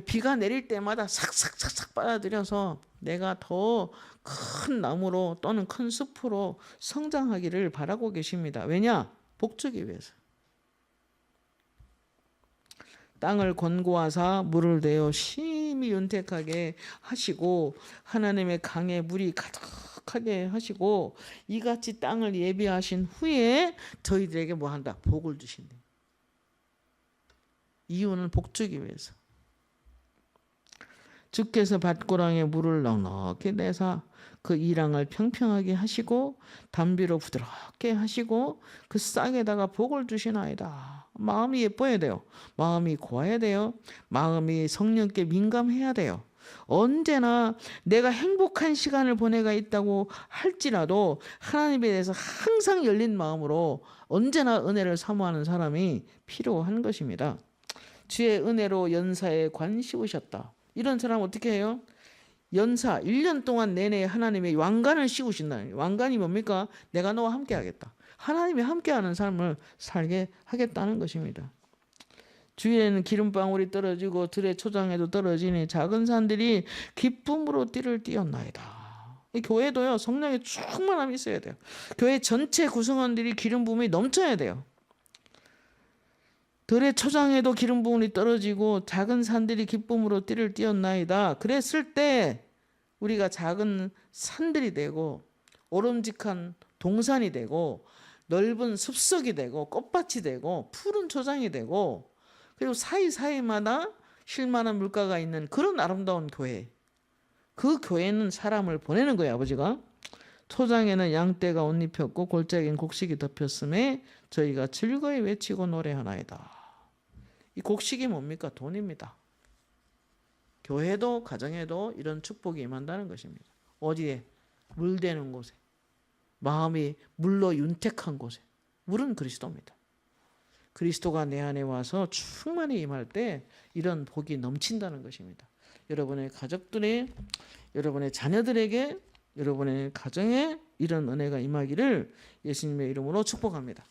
비가 내릴 때마다 싹싹싹싹 빨아들여서 내가 더 큰 나무로 또는 큰 숲으로 성장하기를 바라고 계십니다. 왜냐? 복 주기 위해서. 땅을 권고하사 물을 대어 심히 윤택하게 하시고 하나님의 강에 물이 가득하게 하시고 이같이 땅을 예비하신 후에 저희들에게 뭐 한다? 복을 주신다. 이유는 복 주기 위해서. 주께서 밭고랑에 물을 넉넉히 내사 그 이랑을 평평하게 하시고 담비로 부드럽게 하시고 그 싹에다가 복을 주시나이다. 마음이 예뻐야 돼요. 마음이 고와야 돼요. 마음이 성령께 민감해야 돼요. 언제나 내가 행복한 시간을 보내가 있다고 할지라도 하나님에 대해서 항상 열린 마음으로 언제나 은혜를 사모하는 사람이 필요한 것입니다. 주의 은혜로 연사에 관 씌우셨다. 이런 사람 어떻게 해요? 연사 1년 동안 내내 하나님의 왕관을 씌우신다. 왕관이 뭡니까? 내가 너와 함께 하겠다. 하나님이 함께하는 삶을 살게 하겠다는 것입니다. 주위에는 기름방울이 떨어지고 들의 초장에도 떨어지니 작은 산들이 기쁨으로 띠를 띄었나이다. 이 교회도요, 성령의 충만함이 있어야 돼요. 교회 전체 구성원들이 기름 부음이 넘쳐야 돼요. 들의 초장에도 기름 부음이 떨어지고 작은 산들이 기쁨으로 띠를 띄었나이다. 그랬을 때 우리가 작은 산들이 되고 오름직한 동산이 되고 넓은 숲속이 되고 꽃밭이 되고 푸른 초장이 되고 그리고 사이사이마다 쉴만한 물가가 있는 그런 아름다운 교회. 그 교회는 사람을 보내는 거예요, 아버지가. 초장에는 양떼가 옷 입혔고 골짜기엔 곡식이 덮였음에 저희가 즐거이 외치고 노래하나이다. 이 곡식이 뭡니까? 돈입니다. 교회도 가정에도 이런 축복이 임한다는 것입니다. 어디에? 물 되는 곳에. 마음이 물로 윤택한 곳에. 물은 그리스도입니다. 그리스도가 내 안에 와서 충만히 임할 때 이런 복이 넘친다는 것입니다. 여러분의 가족들이, 여러분의 자녀들에게, 여러분의 가정에 이런 은혜가 임하기를 예수님의 이름으로 축복합니다.